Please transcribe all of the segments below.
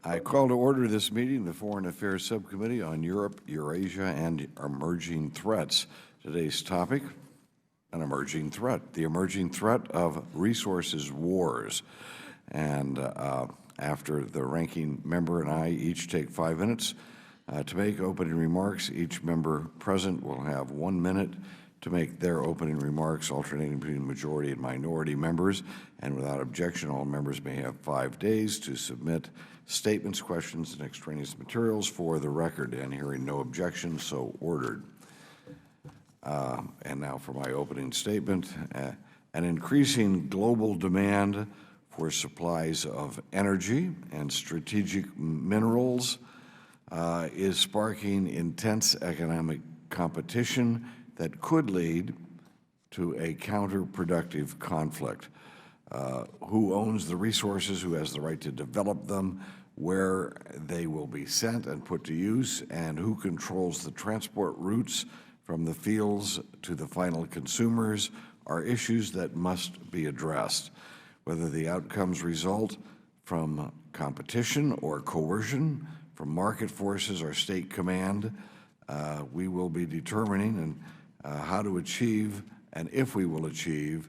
I call to order this meeting, the Foreign Affairs Subcommittee on Europe, Eurasia, and Emerging Threats. Today's topic, an emerging threat, the emerging threat of resources wars. And after the ranking member and I each take 5 minutes to make opening remarks, each member present will have 1 minute to make their opening remarks, alternating between majority and minority members. And without objection, all members may have 5 days to submit statements, questions, and extraneous materials for the record. And hearing no objection, so ordered. And now for my opening statement. An increasing global demand for supplies of energy and strategic minerals is sparking intense economic competition that could lead to a counterproductive conflict. Who owns the resources, who has the right to develop them, where they will be sent and put to use, and who controls the transport routes from the fields to the final consumers are issues that must be addressed. Whether the outcomes result from competition or coercion, from market forces or state command, we will be determining how to achieve, and if we will achieve,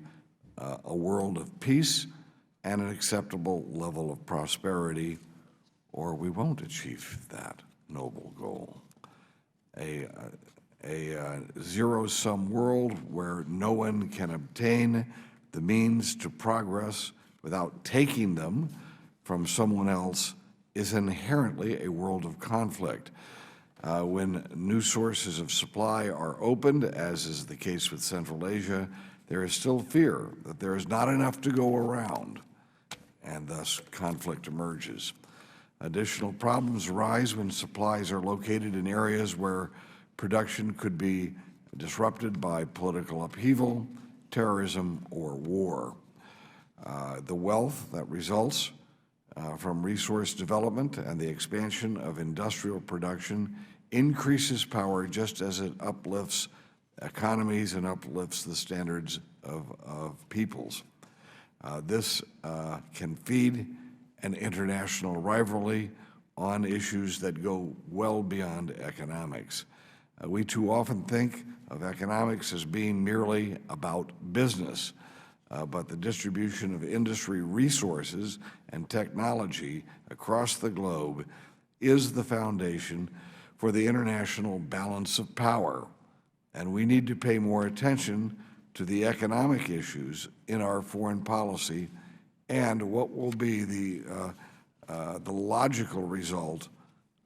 a world of peace and an acceptable level of prosperity, or we won't achieve that noble goal. A zero-sum world where no one can obtain the means to progress without taking them from someone else is inherently a world of conflict. When new sources of supply are opened, as is the case with Central Asia, there is still fear that there is not enough to go around, and thus conflict emerges. Additional problems arise when supplies are located in areas where production could be disrupted by political upheaval, terrorism, or war. The wealth that results from resource development and the expansion of industrial production increases power just as it uplifts economies and uplifts the standards of peoples. This can feed an international rivalry on issues that go well beyond economics. We too often think of economics as being merely about business, but the distribution of industry resources and technology across the globe is the foundation for the international balance of power. And we need to pay more attention to the economic issues in our foreign policy and what will be the logical result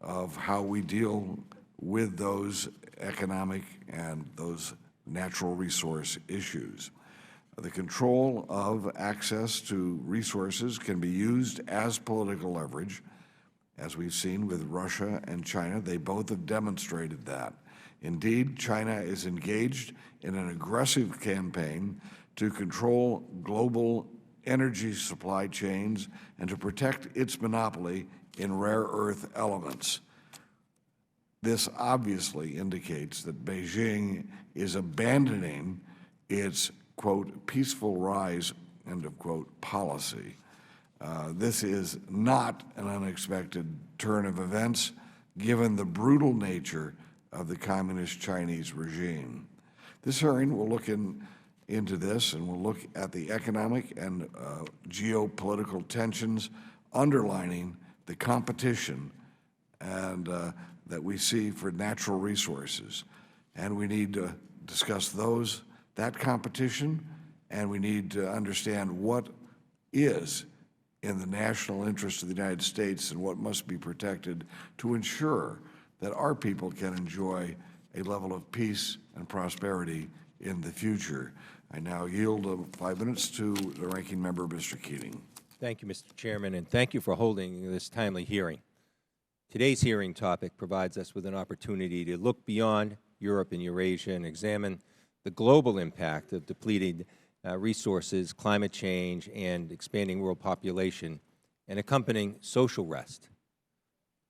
of how we deal with those economic and those natural resource issues. The control of access to resources can be used as political leverage. As we've seen with Russia and China, they both have demonstrated that. Indeed, China is engaged in an aggressive campaign to control global energy supply chains and to protect its monopoly in rare earth elements. This obviously indicates that Beijing is abandoning its, quote, peaceful rise, end of quote, policy. This is not an unexpected turn of events, given the brutal nature of the Communist Chinese regime. This hearing will look into this, and we'll look at the economic and geopolitical tensions underlining the competition and that we see for natural resources. And we need to discuss that competition, and we need to understand what is in the national interest of the United States and what must be protected to ensure that our people can enjoy a level of peace and prosperity in the future. I now yield 5 minutes to the ranking member, Mr. Keating. Thank you, Mr. Chairman, and thank you for holding this timely hearing. Today's hearing topic provides us with an opportunity to look beyond Europe and Eurasia and examine the global impact of depleted resources, climate change, and expanding world population, and accompanying social rest.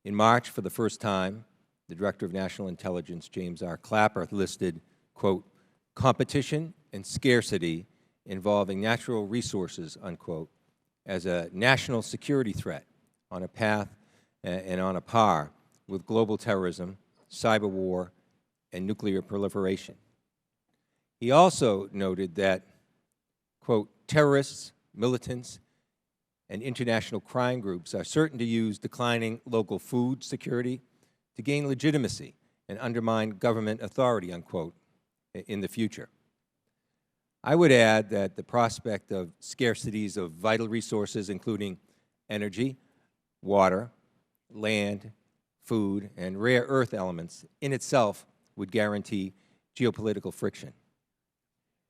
In March, for the first time, the Director of National Intelligence, James R. Clapper, listed, quote, competition and scarcity involving natural resources, unquote, as a national security threat on a path and on a par with global terrorism, cyber war, and nuclear proliferation. He also noted that, quote, terrorists, militants, and international crime groups are certain to use declining local food security to gain legitimacy and undermine government authority, unquote, in the future. I would add that the prospect of scarcities of vital resources, including energy, water, land, food, and rare earth elements, in itself would guarantee geopolitical friction.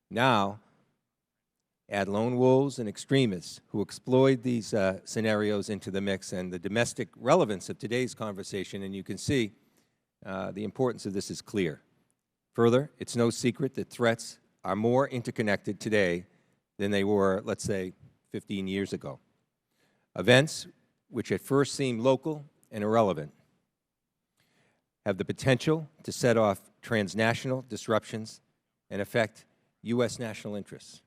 Now, add lone wolves and extremists who exploit these scenarios into the mix and the domestic relevance of today's conversation, and you can see the importance of this is clear. Further, it's no secret that threats are more interconnected today than they were, let's say, 15 years ago. Events which at first seem local and irrelevant have the potential to set off transnational disruptions and affect U.S. national interests.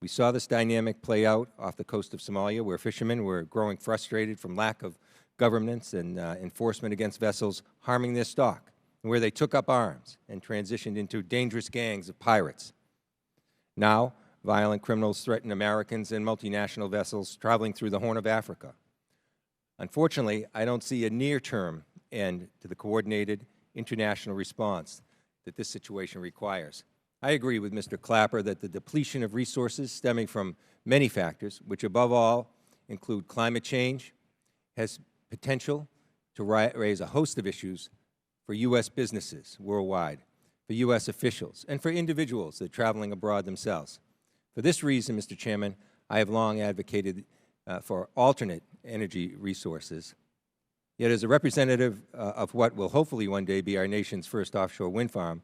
We saw this dynamic play out off the coast of Somalia, where fishermen were growing frustrated from lack of governance and enforcement against vessels harming their stock, and where they took up arms and transitioned into dangerous gangs of pirates. Now, violent criminals threaten Americans and multinational vessels traveling through the Horn of Africa. Unfortunately, I don't see a near-term end to the coordinated international response that this situation requires. I agree with Mr. Clapper that the depletion of resources stemming from many factors, which above all include climate change, has potential to raise a host of issues for U.S. businesses worldwide, for U.S. officials, and for individuals that are traveling abroad themselves. For this reason, Mr. Chairman, I have long advocated for alternate energy resources. Yet as a representative of what will hopefully one day be our nation's first offshore wind farm,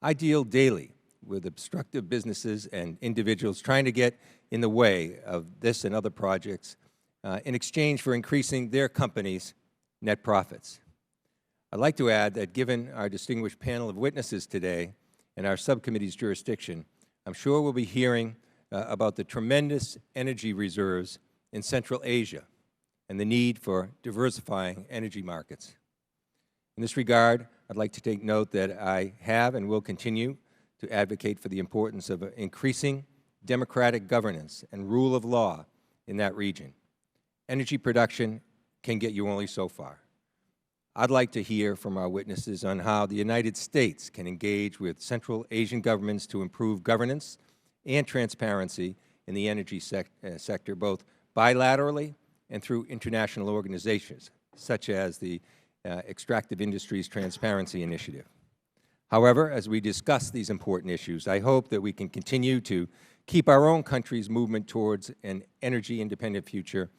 I deal daily with obstructive businesses and individuals trying to get in the way of this and other projects in exchange for increasing their company's net profits. I'd like to add that given our distinguished panel of witnesses today and our subcommittee's jurisdiction, I'm sure we'll be hearing about the tremendous energy reserves in Central Asia and the need for diversifying energy markets. In this regard, I'd like to take note that I have and will continue to advocate for the importance of increasing democratic governance and rule of law in that region. Energy production can get you only so far. I'd like to hear from our witnesses on how the United States can engage with Central Asian governments to improve governance and transparency in the energy sector, both bilaterally and through international organizations, such as the Extractive Industries Transparency Initiative. However, as we discuss these important issues, I hope that we can continue to keep our own country's movement towards an energy-independent future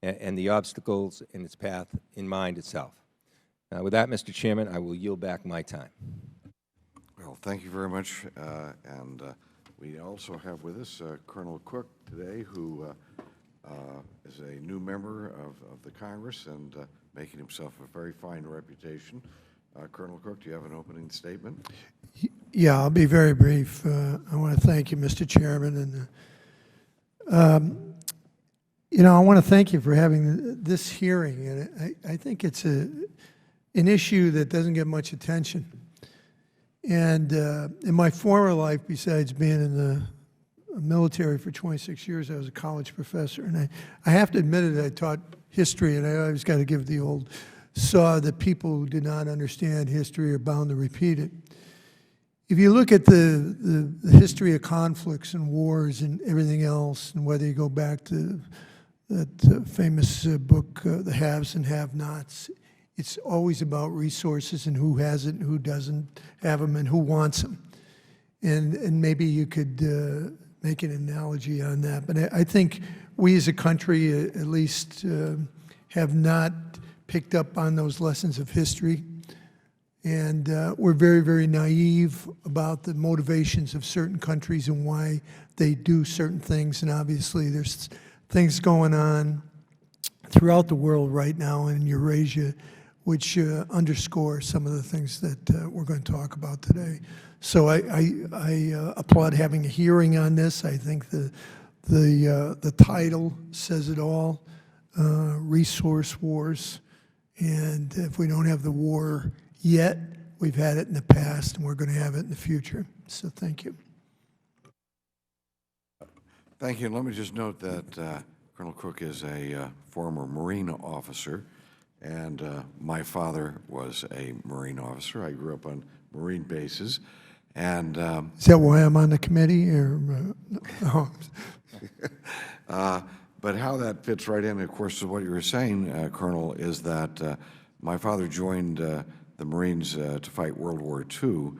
and the obstacles in its path in mind itself. With that, Mr. Chairman, I will yield back my time. Well, thank you very much. We also have with us Colonel Cook today, who is a new member of the Congress and making himself a very fine reputation. Colonel Cook, do you have an opening statement? Yeah, I'll be very brief. I want to thank you, Mr. Chairman, and you know, I want to thank you for having this hearing. And I think it's an issue that doesn't get much attention. And in my former life, besides being in the military for 26 years, I was a college professor. And I have to admit it, I taught history, and I always got to give the old saw that people who do not understand history are bound to repeat it. If you look at the history of conflicts and wars and everything else, and whether you go back to that famous book, The Haves and Have-Nots, it's always about resources and who has it and who doesn't have them and who wants them. And maybe you could make an analogy on that. But I think we as a country at least have not picked up on those lessons of history. And we're very, very naive about the motivations of certain countries and why they do certain things. And obviously there's things going on throughout the world right now in Eurasia which underscore some of the things that we're going to talk about today. So I applaud having a hearing on this. I think the title says it all, Resource Wars. And if we don't have the war yet, we've had it in the past, and we're going to have it in the future. So thank you. Thank you. Let me just note that Colonel Cook is a former Marine officer, and my father was a Marine officer. I grew up on Marine bases, and Is that why I'm on the committee? Or, but how that fits right in, of course, to what you were saying, Colonel, is that my father joined the Marines to fight World War II,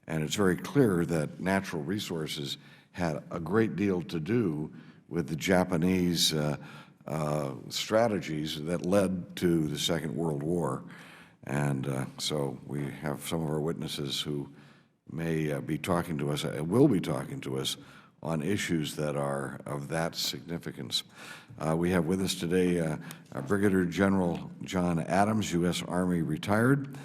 and it's very clear that natural resources had a great deal to do with the Japanese strategies that led to the Second World War. And so we have some of our witnesses who may be talking to us, will be talking to us on issues that are of that significance. We have with us today Brigadier General John Adams, U.S. Army retired,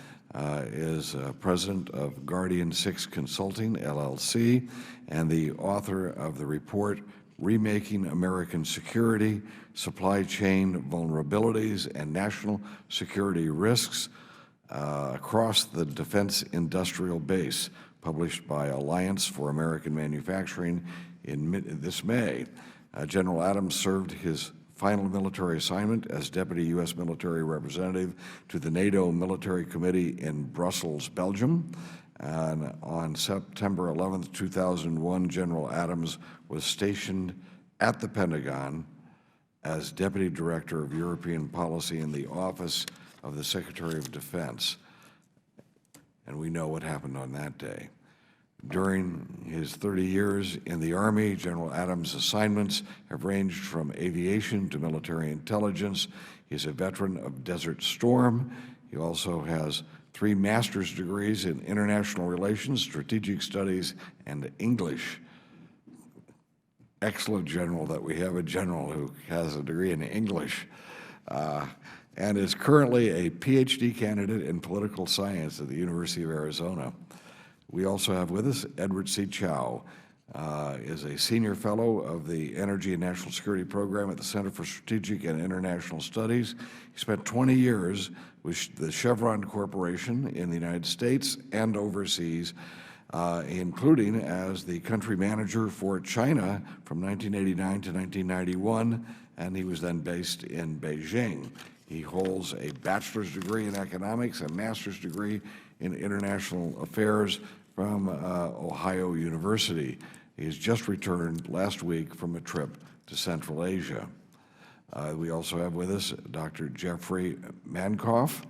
is president of Guardian 6 Consulting, LLC, and the author of the report, Remaking American Security, Supply Chain Vulnerabilities and National Security Risks Across the Defense Industrial Base, published by Alliance for American Manufacturing in this May. General Adams served his final military assignment as Deputy U.S. Military Representative to the NATO Military Committee in Brussels, Belgium. And on September 11, 2001, General Adams was stationed at the Pentagon as Deputy Director of European Policy in the Office of the Secretary of Defense. And we know what happened on that day. During his 30 years in the Army, General Adams' assignments have ranged from aviation to military intelligence. He's a veteran of Desert Storm. He also has 3 master's degrees in international relations, strategic studies, and English. Excellent general that we have a general who has a degree in English and is currently a PhD candidate in political science at the University of Arizona. We also have with us Edward C. Chow, is a senior fellow of the Energy and National Security Program at the Center for Strategic and International Studies. He spent 20 years with the Chevron Corporation in the United States and overseas, including as the country manager for China from 1989 to 1991, and he was then based in Beijing. He holds a bachelor's degree in economics, a master's degree in international affairs from Ohio University. He has just returned last week from a trip to Central Asia. We also have with us Dr. Jeffrey Mankoff.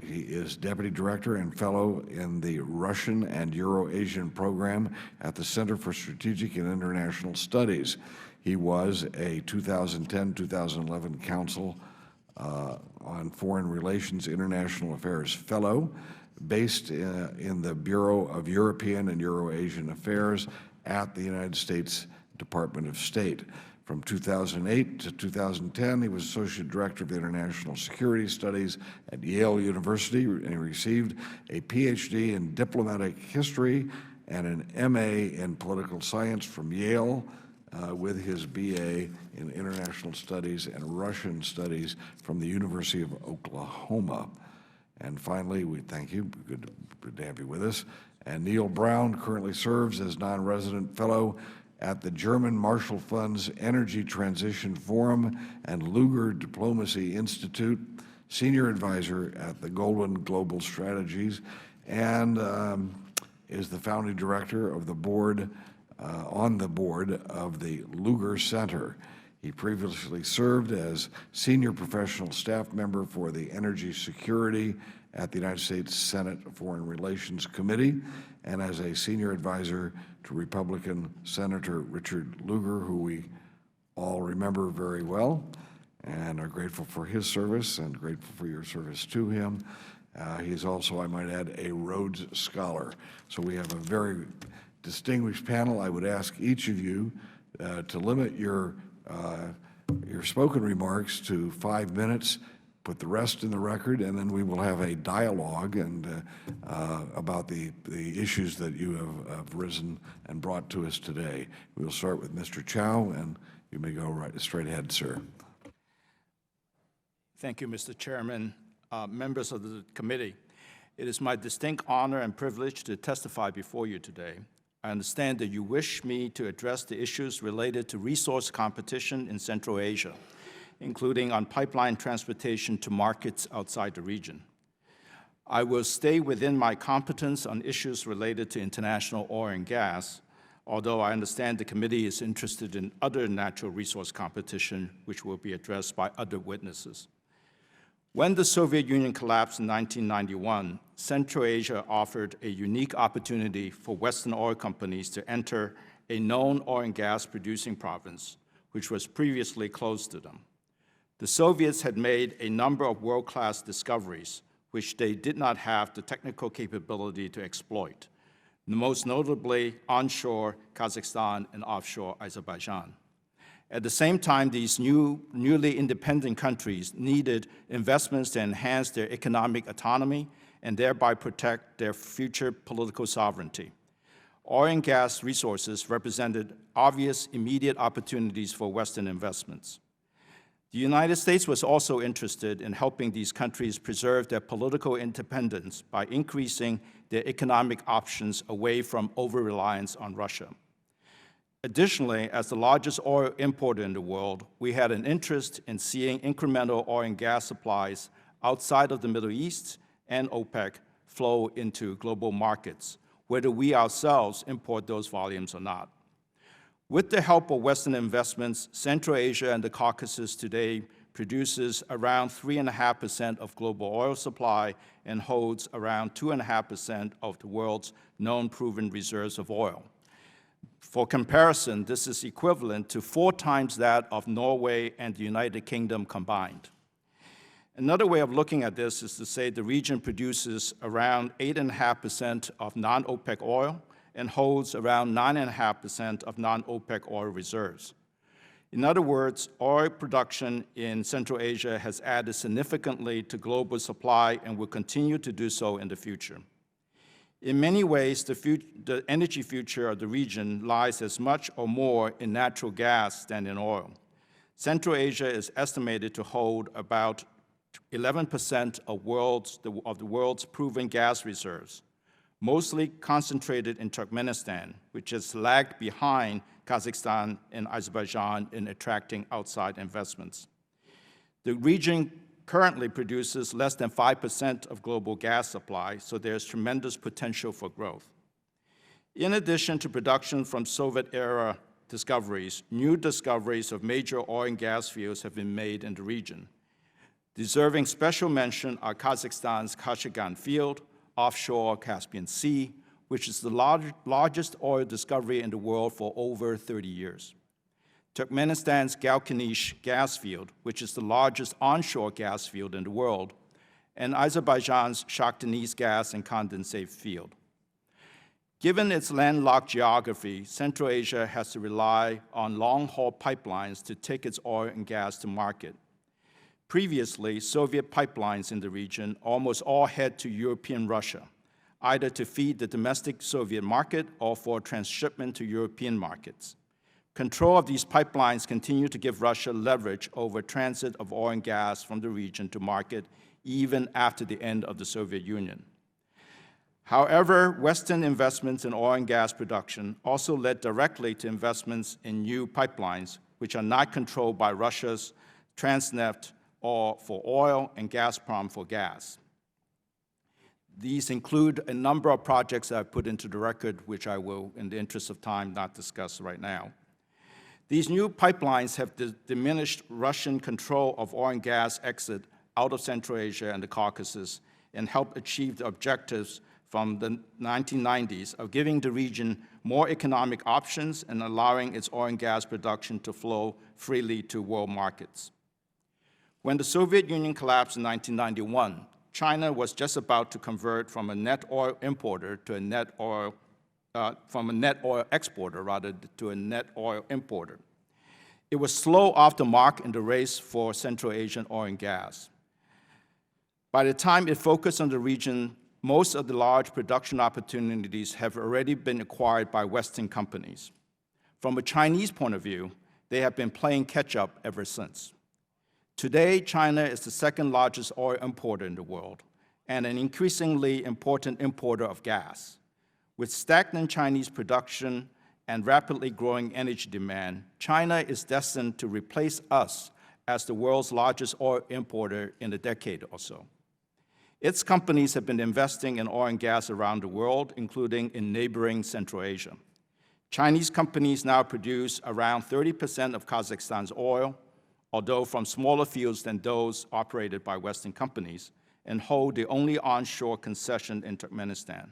He is Deputy Director and Fellow in the Russian and Euro-Asian Program at the Center for Strategic and International Studies. He was a 2010-2011 Council on Foreign Relations International Affairs Fellow, based in the Bureau of European and Euro-Asian Affairs at the United States Department of State. From 2008 to 2010, he was Associate Director of International Security Studies at Yale University, and he received a PhD in Diplomatic History and an MA in Political Science from Yale, with his BA in International Studies and Russian Studies from the University of Oklahoma. And finally, we thank you. Good to have you with us. And Neil Brown currently serves as non-resident fellow at the German Marshall Fund's Energy Transition Forum and Lugar Diplomacy Institute, senior advisor at the Goldman Global Strategies, and is the founding director of the board, on the board of the Lugar Center. He previously served as senior professional staff member for the Energy Security at the United States Senate Foreign Relations Committee and as a senior advisor to Republican Senator Richard Lugar, who we all remember very well and are grateful for his service and grateful for your service to him. He's also, I might add, a Rhodes Scholar. So we have a very distinguished panel. I would ask each of you to limit your spoken remarks to 5 minutes, put the rest in the record, and then we will have a dialogue and about the issues that you have risen and brought to us today. We will start with Mr. Chow, and you may go straight ahead, sir. Thank you, Mr. Chairman. Members of the committee, it is my distinct honor and privilege to testify before you today. I understand that you wish me to address the issues related to resource competition in Central Asia, including on pipeline transportation to markets outside the region. I will stay within my competence on issues related to international oil and gas, although I understand the committee is interested in other natural resource competition, which will be addressed by other witnesses. When the Soviet Union collapsed in 1991, Central Asia offered a unique opportunity for Western oil companies to enter a known oil and gas producing province, which was previously closed to them. The Soviets had made a number of world-class discoveries, which they did not have the technical capability to exploit, most notably onshore Kazakhstan and offshore Azerbaijan. At the same time, these newly independent countries needed investments to enhance their economic autonomy and thereby protect their future political sovereignty. Oil and gas resources represented obvious immediate opportunities for Western investments. The United States was also interested in helping these countries preserve their political independence by increasing their economic options away from over-reliance on Russia. Additionally, as the largest oil importer in the world, we had an interest in seeing incremental oil and gas supplies outside of the Middle East and OPEC flow into global markets, whether we ourselves import those volumes or not. With the help of Western investments, Central Asia and the Caucasus today produces around 3.5% of global oil supply and holds around 2.5% of the world's known proven reserves of oil. For comparison, this is equivalent to 4 times that of Norway and the United Kingdom combined. Another way of looking at this is to say the region produces around 8.5% of non-OPEC oil and holds around 9.5% of non-OPEC oil reserves. In other words, oil production in Central Asia has added significantly to global supply and will continue to do so in the future. In many ways, the energy future of the region lies as much or more in natural gas than in oil. Central Asia is estimated to hold about 11% of the world's proven gas reserves, mostly concentrated in Turkmenistan, which has lagged behind Kazakhstan and Azerbaijan in attracting outside investments. The region currently produces less than 5% of global gas supply, so there's tremendous potential for growth. In addition to production from Soviet-era discoveries, new discoveries of major oil and gas fields have been made in the region. Deserving special mention are Kazakhstan's Kashagan field, offshore Caspian Sea, which is the largest oil discovery in the world for over 30 years. Turkmenistan's Galkanish gas field, which is the largest onshore gas field in the world, and Azerbaijan's Shakhtaniz gas and condensate field. Given its landlocked geography, Central Asia has to rely on long-haul pipelines to take its oil and gas to market. Previously, Soviet pipelines in the region almost all head to European Russia, either to feed the domestic Soviet market or for transshipment to European markets. Control of these pipelines continue to give Russia leverage over transit of oil and gas from the region to market even after the end of the Soviet Union. However, Western investments in oil and gas production also led directly to investments in new pipelines, which are not controlled by Russia's Transneft or for oil and Gazprom for gas. These include a number of projects that I've put into the record, which I will, in the interest of time, not discuss right now. These new pipelines have diminished Russian control of oil and gas exit out of Central Asia and the Caucasus and helped achieve the objectives from the 1990s of giving the region more economic options and allowing its oil and gas production to flow freely to world markets. When the Soviet Union collapsed in 1991, China was just about to convert from a net oil importer to a net oil exporter, rather, to a net oil importer. It was slow off the mark in the race for Central Asian oil and gas. By the time it focused on the region, most of the large production opportunities have already been acquired by Western companies. From a Chinese point of view, they have been playing catch-up ever since. Today, China is the second largest oil importer in the world and an increasingly important importer of gas. With stagnant Chinese production and rapidly growing energy demand, China is destined to replace us as the world's largest oil importer in a decade or so. Its companies have been investing in oil and gas around the world, including in neighboring Central Asia. Chinese companies now produce around 30% of Kazakhstan's oil, although from smaller fields than those operated by Western companies, and hold the only onshore concession in Turkmenistan.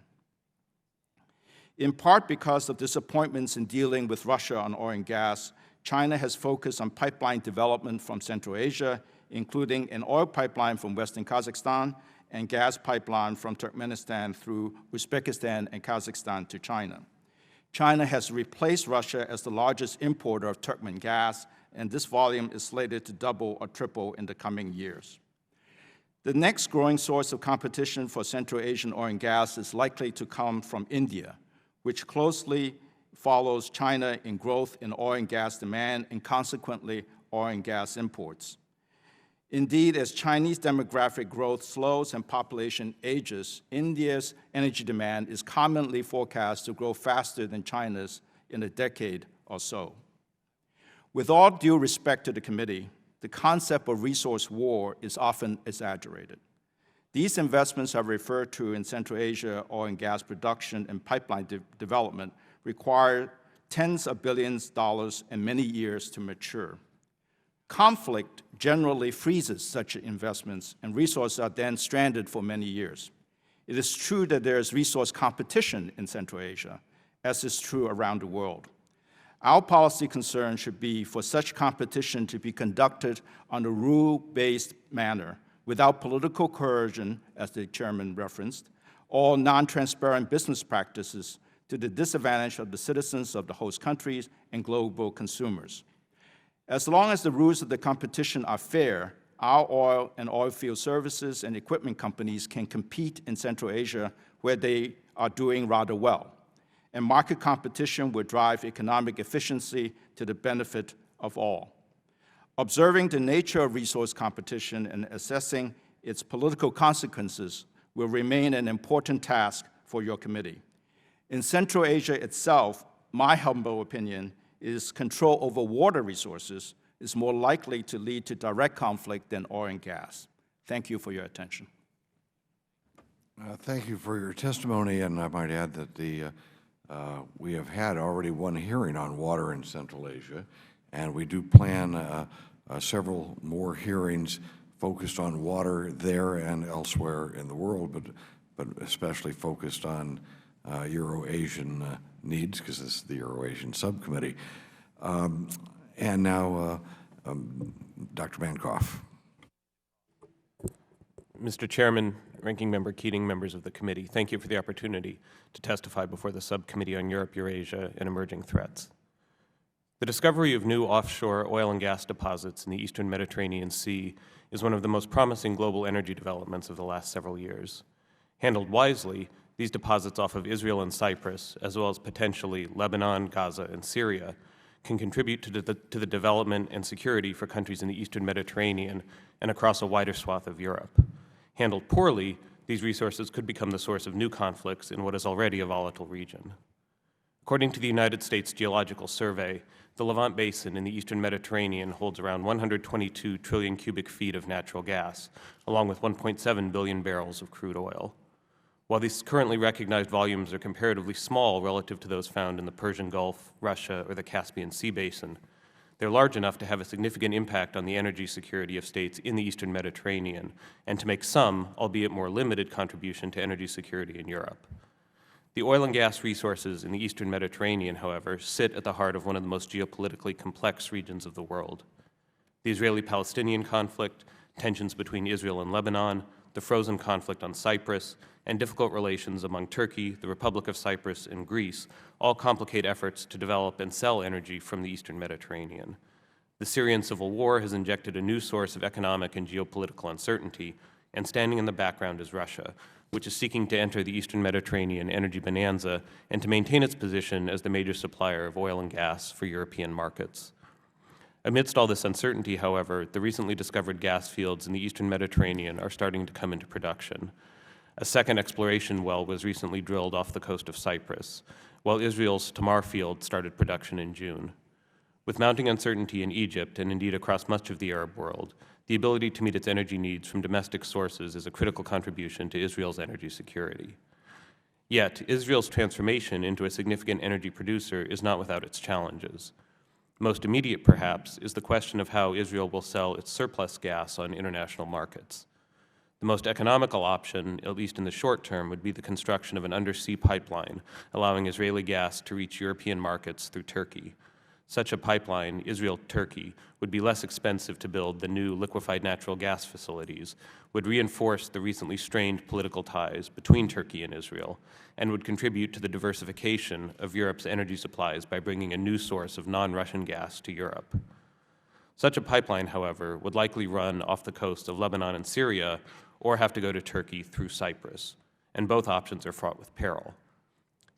In part because of disappointments in dealing with Russia on oil and gas, China has focused on pipeline development from Central Asia, including an oil pipeline from Western Kazakhstan and gas pipeline from Turkmenistan through Uzbekistan and Kazakhstan to China. China has replaced Russia as the largest importer of Turkmen gas, and this volume is slated to double or triple in the coming years. The next growing source of competition for Central Asian oil and gas is likely to come from India, which closely follows China in growth in oil and gas demand and consequently oil and gas imports. Indeed, as Chinese demographic growth slows and population ages, India's energy demand is commonly forecast to grow faster than China's in a decade or so. With all due respect to the committee, the concept of resource war is often exaggerated. These investments are referred to in Central Asia oil and gas production and pipeline development require tens of billions of dollars and many years to mature. Conflict generally freezes such investments, and resources are then stranded for many years. It is true that there is resource competition in Central Asia, as is true around the world. Our policy concern should be for such competition to be conducted on a rule-based manner, without political coercion, as the chairman referenced, or non-transparent business practices to the disadvantage of the citizens of the host countries and global consumers. As long as the rules of the competition are fair, our oil and oil field services and equipment companies can compete in Central Asia where they are doing rather well. And market competition will drive economic efficiency to the benefit of all. Observing the nature of resource competition and assessing its political consequences will remain an important task for your committee. In Central Asia itself, my humble opinion is control over water resources is more likely to lead to direct conflict than oil and gas. Thank you for your attention. Thank you for your testimony, and I might add that we have had already one hearing on water in Central Asia, and we do plan several more hearings focused on water there and elsewhere in the world, but especially focused on Euro-Asian needs, because this is the Euro-Asian Subcommittee. And now, Dr. Bancroft. Mr. Chairman, Ranking Member Keating, members of the committee, thank you for the opportunity to testify before the Subcommittee on Europe, Eurasia, and Emerging Threats. The discovery of new offshore oil and gas deposits in the Eastern Mediterranean Sea is one of the most promising global energy developments of the last several years. Handled wisely, these deposits off of Israel and Cyprus, as well as potentially Lebanon, Gaza, and Syria, can contribute to the development and security for countries in the Eastern Mediterranean and across a wider swath of Europe. Handled poorly, these resources could become the source of new conflicts in what is already a volatile region. According to the United States Geological Survey, the Levant Basin in the Eastern Mediterranean holds around 122 trillion cubic feet of natural gas, along with 1.7 billion barrels of crude oil. While these currently recognized volumes are comparatively small relative to those found in the Persian Gulf, Russia, or the Caspian Sea Basin, they're large enough to have a significant impact on the energy security of states in the Eastern Mediterranean and to make some, albeit more limited, contribution to energy security in Europe. The oil and gas resources in the Eastern Mediterranean, however, sit at the heart of one of the most geopolitically complex regions of the world. The Israeli-Palestinian conflict, tensions between Israel and Lebanon, the frozen conflict on Cyprus, and difficult relations among Turkey, the Republic of Cyprus, and Greece all complicate efforts to develop and sell energy from the Eastern Mediterranean. The Syrian civil war has injected a new source of economic and geopolitical uncertainty, and standing in the background is Russia, which is seeking to enter the Eastern Mediterranean energy bonanza and to maintain its position as the major supplier of oil and gas for European markets. Amidst all this uncertainty, however, the recently discovered gas fields in the eastern Mediterranean are starting to come into production. A second exploration well was recently drilled off the coast of Cyprus, while Israel's Tamar field started production in June. With mounting uncertainty in Egypt, and indeed across much of the Arab world, the ability to meet its energy needs from domestic sources is a critical contribution to Israel's energy security. Yet, Israel's transformation into a significant energy producer is not without its challenges. Most immediate, perhaps, is the question of how Israel will sell its surplus gas on international markets. The most economical option, at least in the short term, would be the construction of an undersea pipeline, allowing Israeli gas to reach European markets through Turkey. Such a pipeline, Israel-Turkey, would be less expensive to build than new liquefied natural gas facilities, would reinforce the recently strained political ties between Turkey and Israel, and would contribute to the diversification of Europe's energy supplies by bringing a new source of non-Russian gas to Europe. Such a pipeline, however, would likely run off the coast of Lebanon and Syria, or have to go to Turkey through Cyprus, and both options are fraught with peril.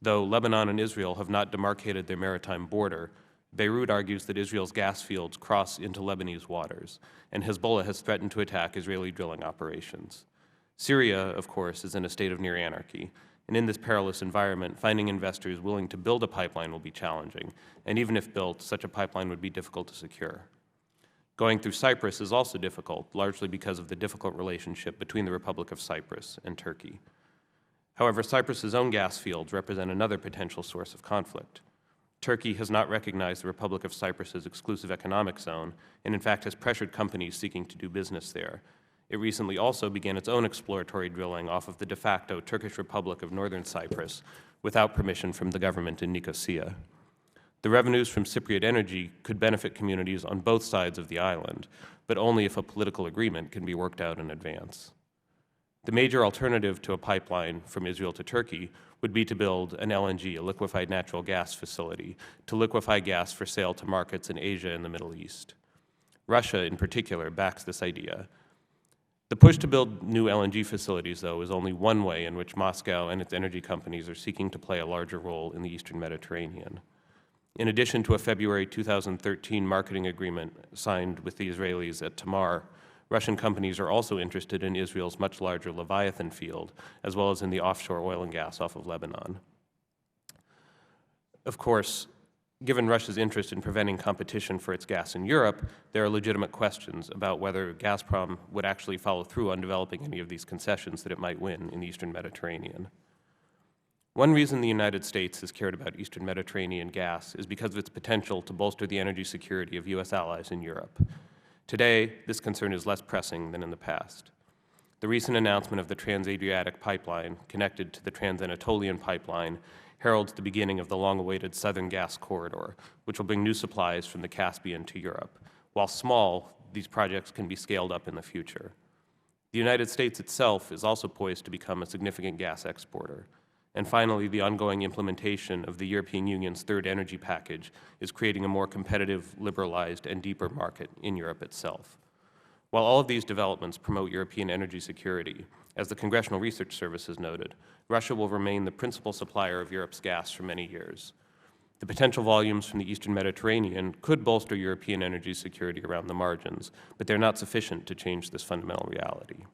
Though Lebanon and Israel have not demarcated their maritime border, Beirut argues that Israel's gas fields cross into Lebanese waters, and Hezbollah has threatened to attack Israeli drilling operations. Syria, of course, is in a state of near anarchy, and in this perilous environment, finding investors willing to build a pipeline will be challenging, and even if built, such a pipeline would be difficult to secure. Going through Cyprus is also difficult, largely because of the difficult relationship between the Republic of Cyprus and Turkey. However, Cyprus's own gas fields represent another potential source of conflict. Turkey has not recognized the Republic of Cyprus's exclusive economic zone, and in fact has pressured companies seeking to do business there. It recently also began its own exploratory drilling off of the de facto Turkish Republic of Northern Cyprus without permission from the government in Nicosia. The revenues from Cypriot energy could benefit communities on both sides of the island, but only if a political agreement can be worked out in advance. The major alternative to a pipeline from Israel to Turkey would be to build an LNG, a liquefied natural gas facility, to liquefy gas for sale to markets in Asia and the Middle East. Russia, in particular, backs this idea. The push to build new LNG facilities, though, is only one way in which Moscow and its energy companies are seeking to play a larger role in the eastern Mediterranean. In addition to a February 2013 marketing agreement signed with the Israelis at Tamar, Russian companies are also interested in Israel's much larger Leviathan field, as well as in the offshore oil and gas off of Lebanon. Of course, given Russia's interest in preventing competition for its gas in Europe, there are legitimate questions about whether Gazprom would actually follow through on developing any of these concessions that it might win in the eastern Mediterranean. One reason the United States has cared about eastern Mediterranean gas is because of its potential to bolster the energy security of U.S. allies in Europe. Today, this concern is less pressing than in the past. The recent announcement of the Trans-Adriatic pipeline, connected to the Trans-Anatolian pipeline, heralds the beginning of the long-awaited Southern Gas Corridor, which will bring new supplies from the Caspian to Europe. While small, these projects can be scaled up in the future. The United States itself is also poised to become a significant gas exporter. And finally, the ongoing implementation of the European Union's third energy package is creating a more competitive, liberalized, and deeper market in Europe itself. While all of these developments promote European energy security, as the Congressional Research Service has noted, Russia will remain the principal supplier of Europe's gas for many years. The potential volumes from the eastern Mediterranean could bolster European energy security around the margins, but they're not sufficient to change this fundamental reality.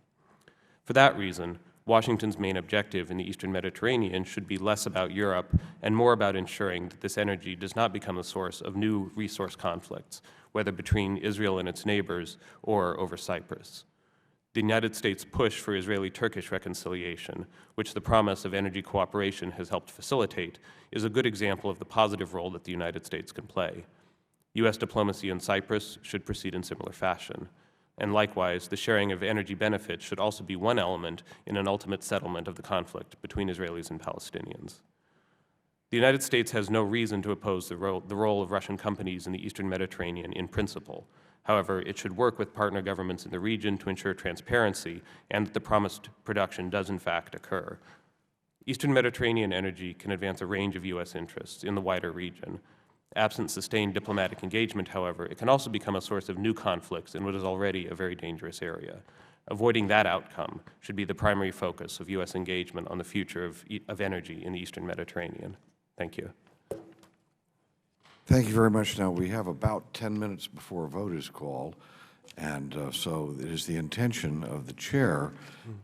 For that reason, Washington's main objective in the eastern Mediterranean should be less about Europe and more about ensuring that this energy does not become a source of new resource conflicts, whether between Israel and its neighbors or over Cyprus. The United States' push for Israeli-Turkish reconciliation, which the promise of energy cooperation has helped facilitate, is a good example of the positive role that the United States can play. U.S. diplomacy in Cyprus should proceed in similar fashion. And likewise, the sharing of energy benefits should also be one element in an ultimate settlement of the conflict between Israelis and Palestinians. The United States has no reason to oppose the role of Russian companies in the eastern Mediterranean in principle. However, it should work with partner governments in the region to ensure transparency and that the promised production does in fact occur. Eastern Mediterranean energy can advance a range of U.S. interests in the wider region. Absent sustained diplomatic engagement, however, it can also become a source of new conflicts in what is already a very dangerous area. Avoiding that outcome should be the primary focus of U.S. engagement on the future of energy in the eastern Mediterranean. Thank you. Thank you very much. Now, we have about 10 minutes before a vote is called, and so it is the intention of the chair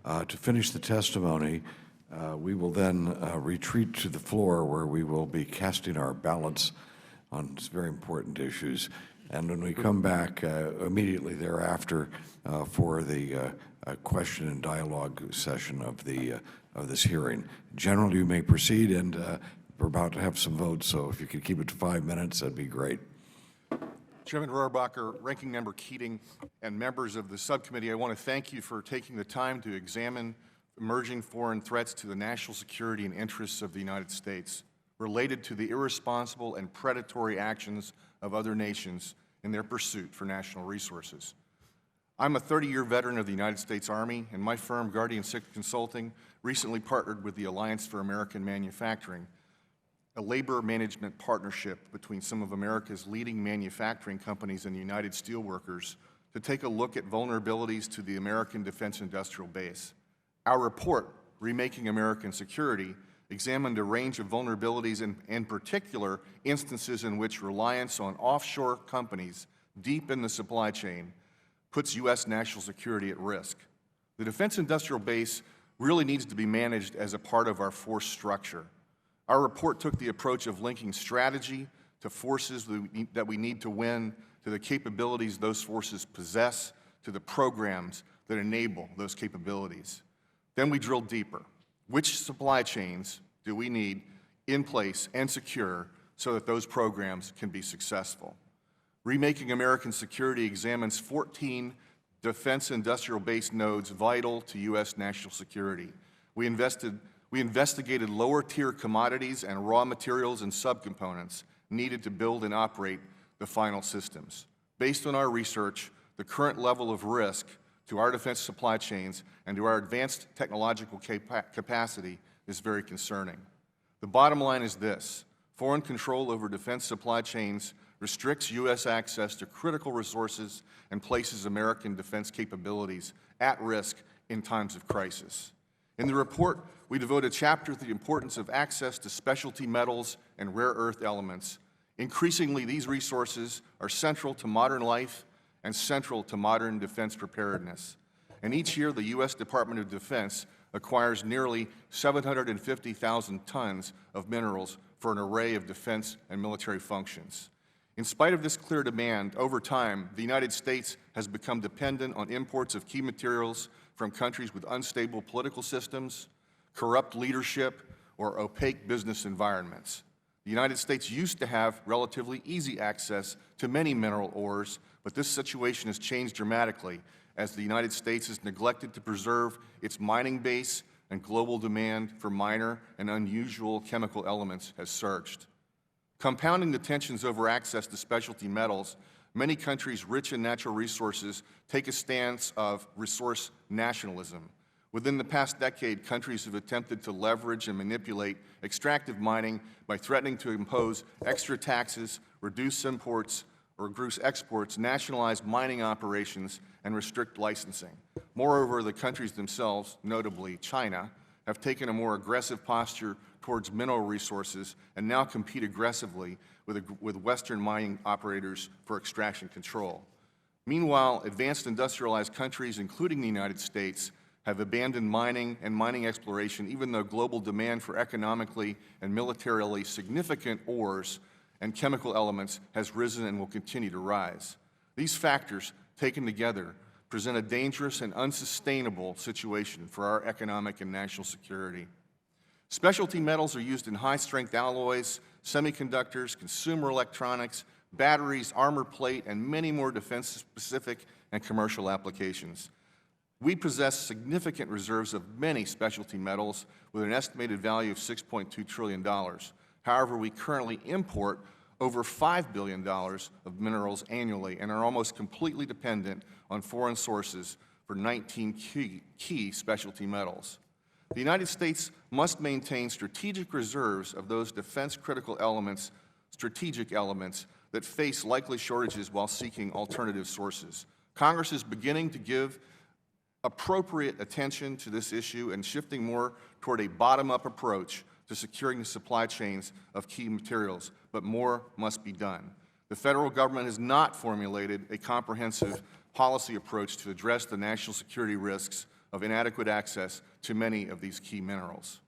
to finish the testimony. We will then retreat to the floor where we will be casting our ballots on very important issues. And when we come back immediately thereafter for the question and dialogue session of this hearing. General, you may proceed, and we're about to have some votes, so if you could keep it to 5 minutes, that'd be great. Chairman Rohrabacher, Ranking Member Keating, and members of the subcommittee, I want to thank you for taking the time to examine emerging foreign threats to the national security and interests of the United States related to the irresponsible and predatory actions of other nations in their pursuit for national resources. I'm a 30-year veteran of the United States Army, and my firm, Guardian 6 Consulting, recently partnered with the Alliance for American Manufacturing, a labor management partnership between some of America's leading manufacturing companies and United Steelworkers to take a look at vulnerabilities to the American defense industrial base. Our report, Remaking American Security, examined a range of vulnerabilities and, in particular, instances in which reliance on offshore companies deep in the supply chain puts U.S. national security at risk. The defense industrial base really needs to be managed as a part of our force structure. Our report took the approach of linking strategy to forces that we need to win, to the capabilities those forces possess, to the programs that enable those capabilities. Then we drilled deeper. Which supply chains do we need in place and secure so that those programs can be successful? Remaking American Security examines 14 defense industrial base nodes vital to U.S. national security. We investigated lower-tier commodities and raw materials and subcomponents needed to build and operate the final systems. Based on our research, the current level of risk to our defense supply chains and to our advanced technological capacity is very concerning. The bottom line is this: foreign control over defense supply chains restricts U.S. access to critical resources and places American defense capabilities at risk in times of crisis. In the report, we devote a chapter to the importance of access to specialty metals and rare earth elements. Increasingly, these resources are central to modern life and central to modern defense preparedness. And each year, the U.S. Department of Defense acquires nearly 750,000 tons of minerals for an array of defense and military functions. In spite of this clear demand, over time, the United States has become dependent on imports of key materials from countries with unstable political systems, corrupt leadership, or opaque business environments. The United States used to have relatively easy access to many mineral ores, but this situation has changed dramatically as the United States has neglected to preserve its mining base and global demand for minor and unusual chemical elements has surged. Compounding the tensions over access to specialty metals, many countries rich in natural resources take a stance of resource nationalism. Within the past decade, countries have attempted to leverage and manipulate extractive mining by threatening to impose extra taxes, reduce imports, or reduce exports, nationalize mining operations, and restrict licensing. Moreover, the countries themselves, notably China, have taken a more aggressive posture towards mineral resources and now compete aggressively with Western mining operators for extraction control. Meanwhile, advanced industrialized countries, including the United States, have abandoned mining and mining exploration, even though global demand for economically and militarily significant ores and chemical elements has risen and will continue to rise. These factors, taken together, present a dangerous and unsustainable situation for our economic and national security. Specialty metals are used in high-strength alloys, semiconductors, consumer electronics, batteries, armor plate, and many more defense-specific and commercial applications. We possess significant reserves of many specialty metals with an estimated value of $6.2 trillion. However, we currently import over $5 billion of minerals annually and are almost completely dependent on foreign sources for 19 key specialty metals. The United States must maintain strategic reserves of those defense-critical elements, strategic elements, that face likely shortages while seeking alternative sources. Congress is beginning to give appropriate attention to this issue and shifting more toward a bottom-up approach to securing the supply chains of key materials, but more must be done. The federal government has not formulated a comprehensive policy approach to address the national security risks of inadequate access to many of these key minerals.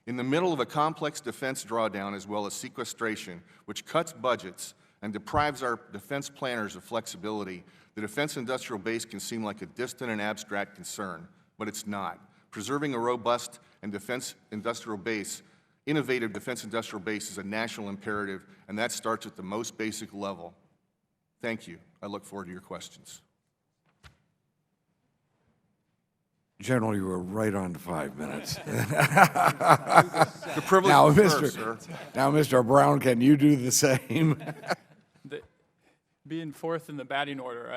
In the middle of a complex defense drawdown as well as sequestration, which cuts budgets and deprives our defense planners of flexibility, the defense industrial base can seem like a distant and abstract concern, but it's not. Preserving a robust and innovative defense industrial base is a national imperative, and that starts at the most basic level. Thank you. I look forward to your questions. General, you were right on 5 minutes. The privilege Now, is first, sir. Mr. Brown, can you do the same? Being fourth in the batting order,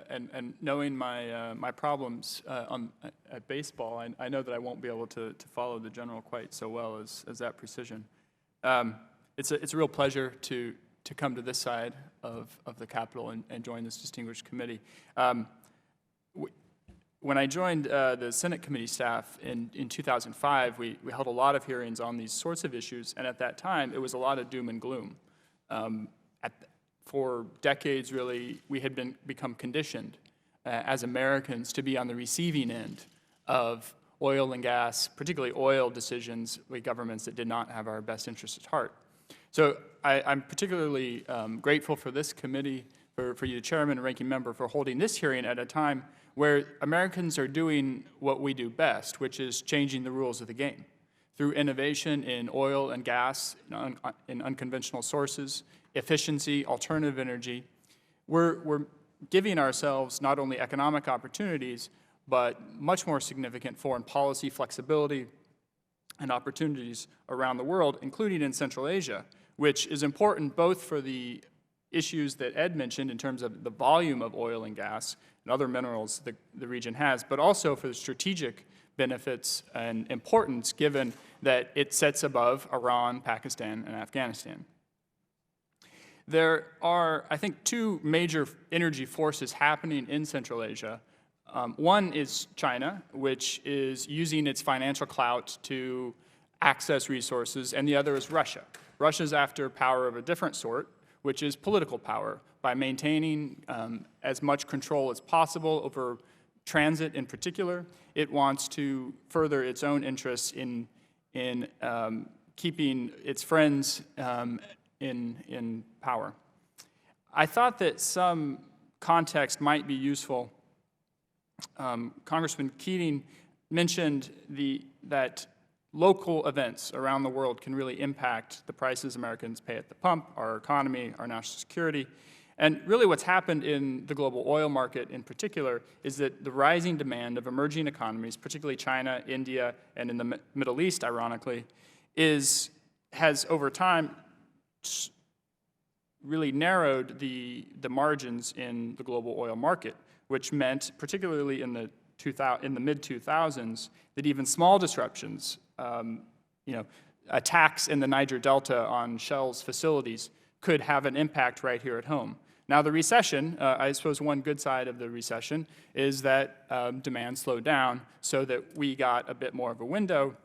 and knowing my problems at baseball, I know that I won't be able to follow the general quite so well as that precision. It's a real pleasure to come to this side of the Capitol and join this distinguished committee. When I joined the Senate committee staff in 2005, we held a lot of hearings on these sorts of issues, and at that time, it was a lot of doom and gloom. For decades, really, we had become conditioned as Americans to be on the receiving end of oil and gas, particularly oil decisions with governments that did not have our best interests at heart. So I'm particularly grateful for this committee, for you, the chairman and ranking member, for holding this hearing at a time where Americans are doing what we do best, which is changing the rules of the game through innovation in oil and gas, in unconventional sources, efficiency, alternative energy. We're giving ourselves not only economic opportunities, but much more significant foreign policy flexibility and opportunities around the world, including in Central Asia, which is important both for the issues that Ed mentioned in terms of the volume of oil and gas and other minerals that the region has, but also for the strategic benefits and importance given that it sits above Iran, Pakistan, and Afghanistan. There are, I think, two major energy forces happening in Central Asia. One is China, which is using its financial clout to access resources, and the other is Russia. Russia's after power of a different sort, which is political power, by maintaining as much control as possible over transit in particular. It wants to further its own interests in keeping its friends in power. I thought that some context might be useful. Congressman Keating mentioned that local events around the world can really impact the prices Americans pay at the pump, our economy, our national security. And really what's happened in the global oil market in particular is that the rising demand of emerging economies, particularly China, India, and in the Middle East, ironically, has over time really narrowed the margins in the global oil market, which meant, particularly in the mid-2000s, that even small disruptions, attacks in the Niger Delta on Shell's facilities could have an impact right here at home. Now the recession, I suppose one good side of the recession is that demand slowed down so that we got a bit more of a window.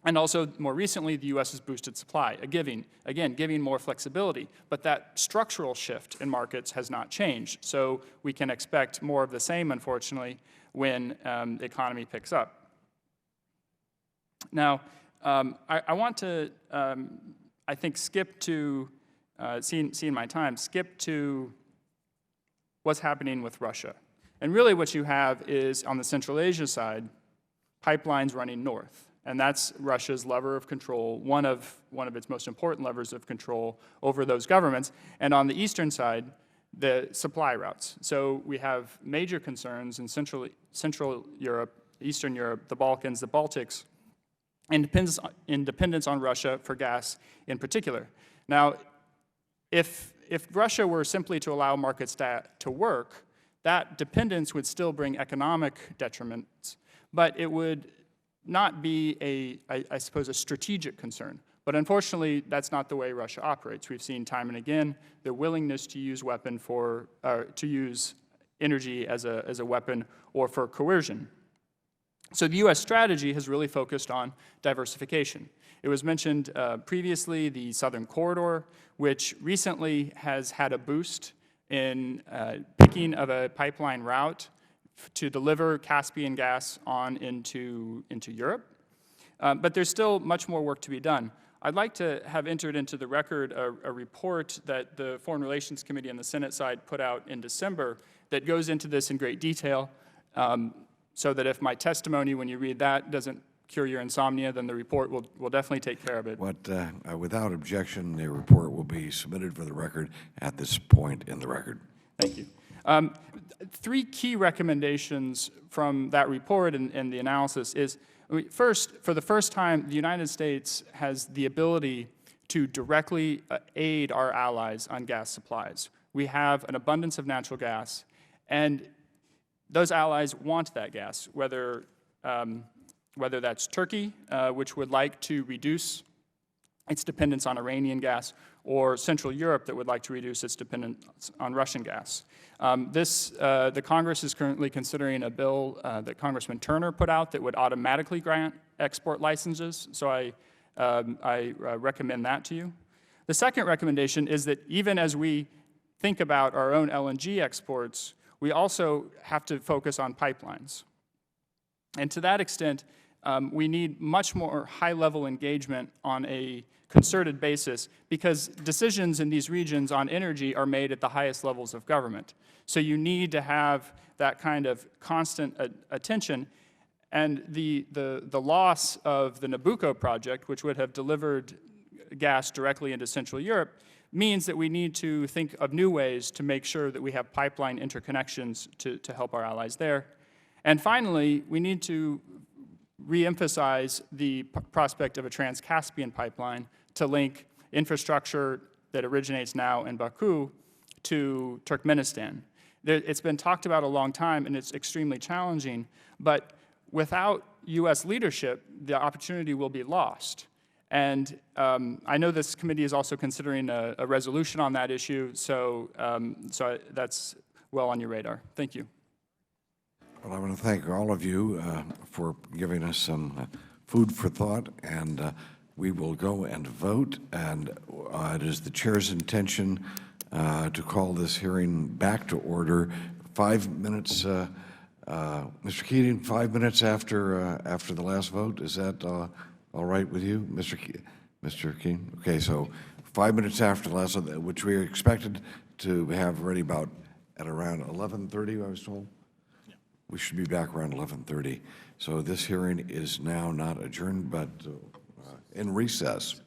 And also, more recently, the U.S. has boosted supply, giving more flexibility. But that structural shift in markets has not changed. So we can expect more of the same, unfortunately, when the economy picks up. Now, I want to, I think, skip to, seeing my time, skip to what's happening with Russia. And really what you have is, on the Central Asia side, pipelines running north. And that's Russia's lever of control, one of its most important levers of control over those governments. And on the eastern side, the supply routes. So we have major concerns in Central Europe, Eastern Europe, the Balkans, the Baltics, and dependence on Russia for gas in particular. Now, if Russia were simply to allow markets to work, that dependence would still bring economic detriments, but it would not be I suppose, a strategic concern. But unfortunately, that's not the way Russia operates. We've seen time and again the willingness to use to use energy as a weapon or for coercion. So the U.S. strategy has really focused on diversification. It was mentioned previously, the Southern Corridor, which recently has had a boost in picking of a pipeline route to deliver Caspian gas on into Europe. But there's still much more work to be done. I'd like to have entered into the record a report that the Foreign Relations Committee on the Senate side put out in December that goes into this in great detail, so that if my testimony, when you read that, doesn't cure your insomnia, then the report will definitely take care of it. Without objection, the report will be submitted for the record at this point in the record. Thank you. Three key recommendations from that report and the analysis is, first, for the first time, the United States has the ability to directly aid our allies on gas supplies. We have an abundance of natural gas, and those allies want that gas, whether that's Turkey, which would like to reduce its dependence on Iranian gas, or Central Europe that would like to reduce its dependence on Russian gas. The Congress is currently considering a bill that Congressman Turner put out that would automatically grant export licenses, so I recommend that to you. The second recommendation is that even as we think about our own LNG exports, we also have to focus on pipelines. And to that extent, we need much more high-level engagement on a concerted basis, because decisions in these regions on energy are made at the highest levels of government. So you need to have that kind of constant attention. And the loss of the Nabucco project, which would have delivered gas directly into Central Europe, means that we need to think of new ways to make sure that we have pipeline interconnections to help our allies there. And finally, we need to re-emphasize the prospect of a Trans-Caspian pipeline to link infrastructure that originates now in Baku to Turkmenistan. It's been talked about a long time, and it's extremely challenging, but without U.S. leadership, the opportunity will be lost. And I know this committee is also considering a resolution on that issue, so that's well on your radar. Thank you. Well, I want to thank all of you for giving us some food for thought, and we will go and vote. And it is the chair's intention to call this hearing back to order 5 minutes. Mr. Keating, 5 minutes after the last vote. Is that all right with you, Mr. Keating? Okay, so 5 minutes after the last vote, which we are expected to have ready about at around 11:30, I was told. We should be back around 11:30. So this hearing is now not adjourned, but in recess.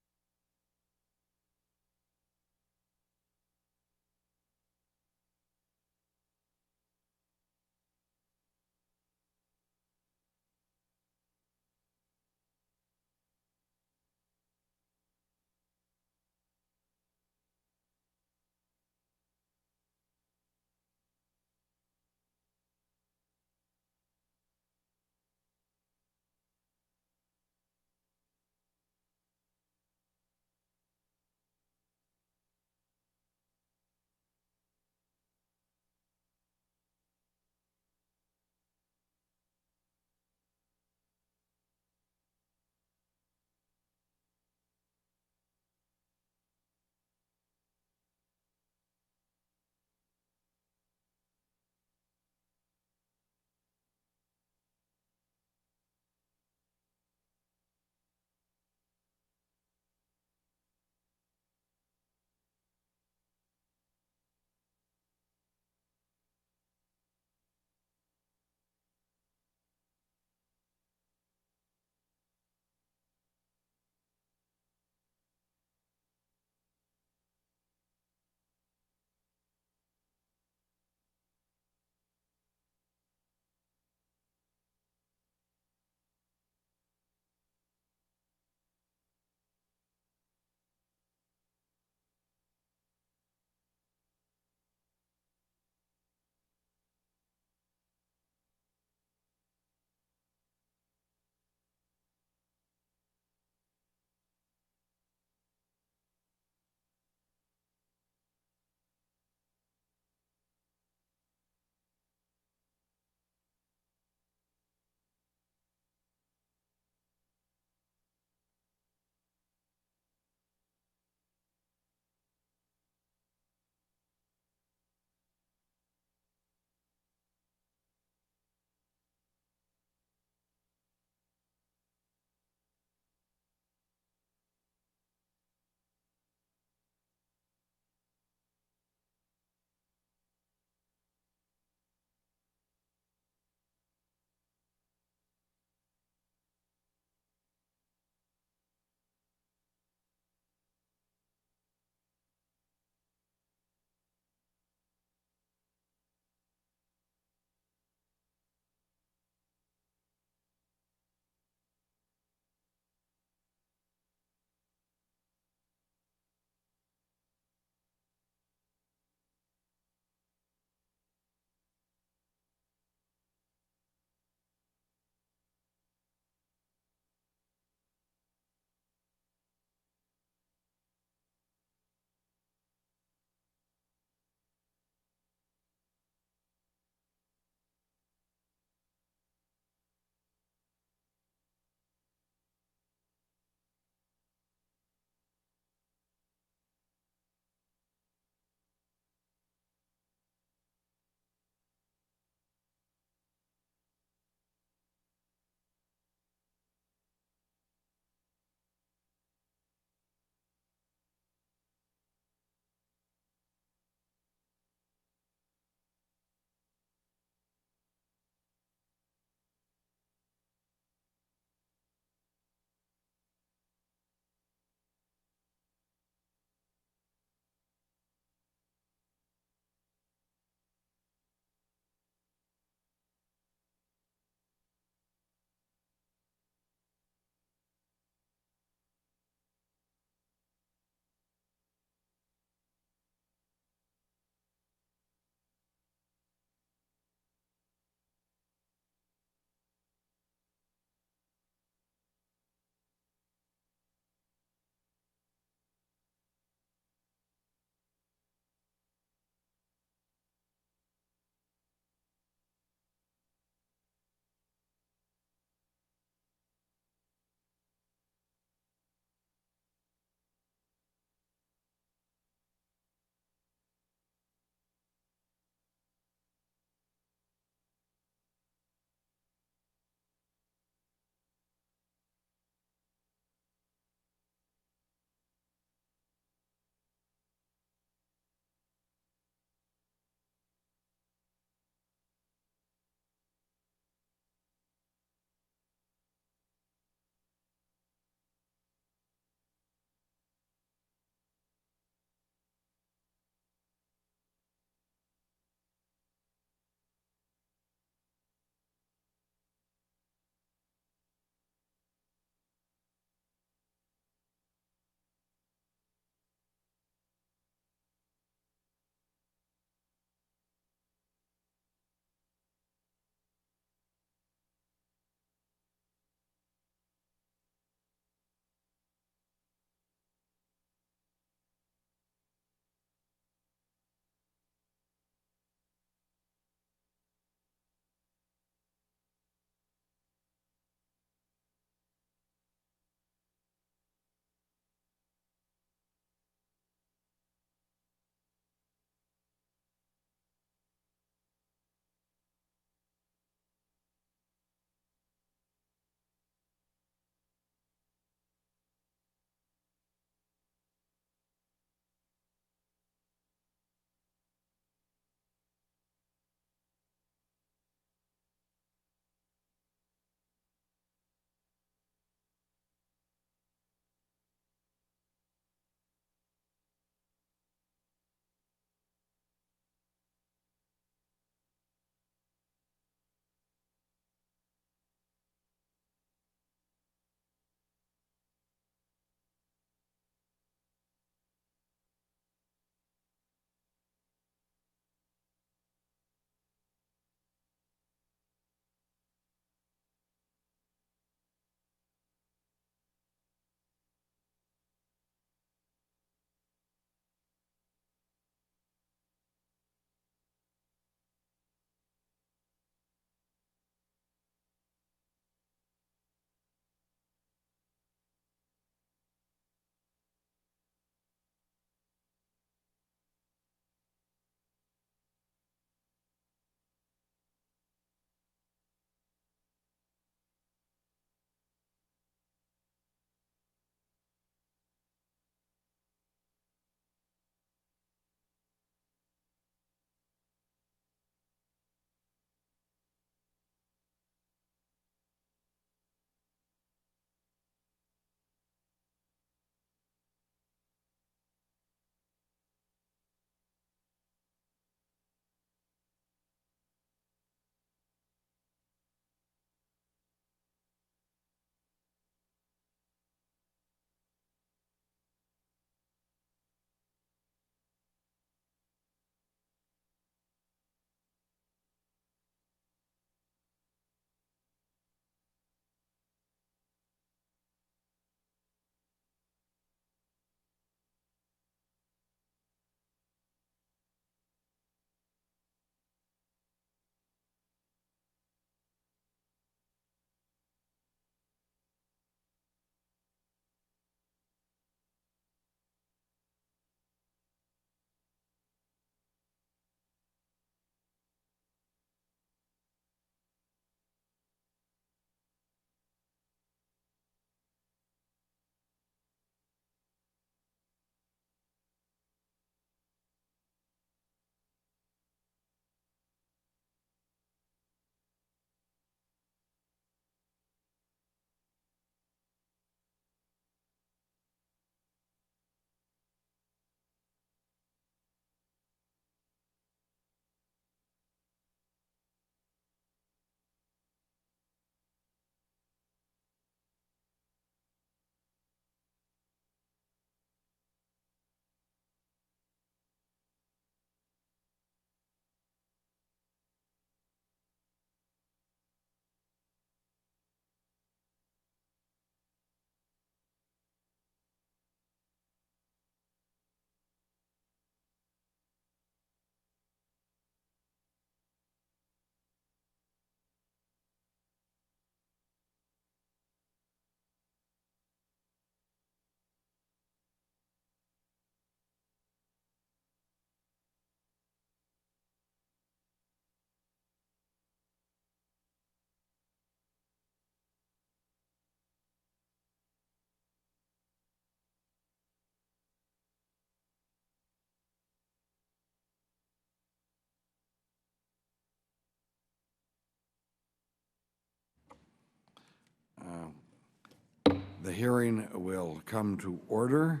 The hearing will come to order.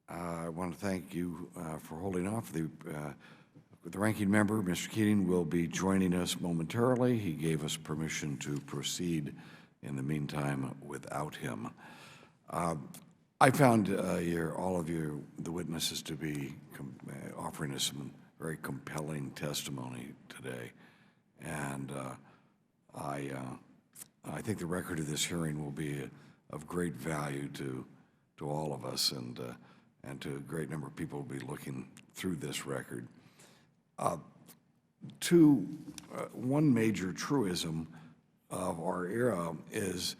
I want to thank you for holding off. The ranking member, Mr. Keating, will be joining us momentarily. He gave us permission to proceed in the meantime without him. I found all of you, the witnesses, to be offering us some very compelling testimony today. And I think the record of this hearing will be of great value to all of us, and to a great number of people will be looking through this record. One major truism of our era is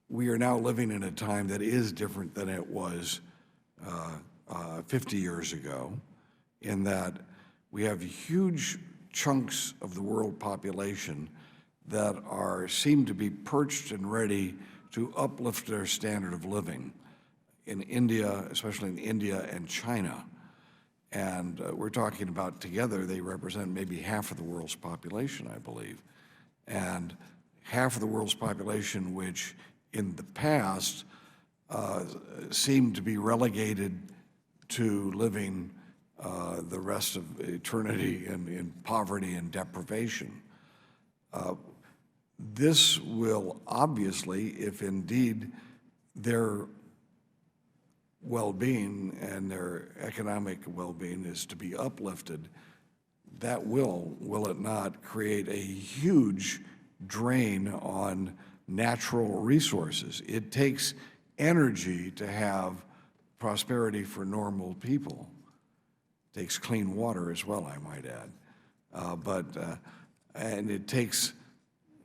we are now living in a time that is different than it was 50 years ago, in that we have huge chunks of the world population that seem to be perched and ready to uplift their standard of living in India, especially in India and China. And we're talking about together, they represent maybe half of the world's population, I believe. And half of the world's population, which in the past seemed to be relegated to living the rest of eternity in poverty and deprivation. This will obviously, if indeed their well-being and their economic well-being is to be uplifted, that will it not, create a huge drain on natural resources. It takes energy to have prosperity for normal people. It takes clean water as well, I might add. And it takes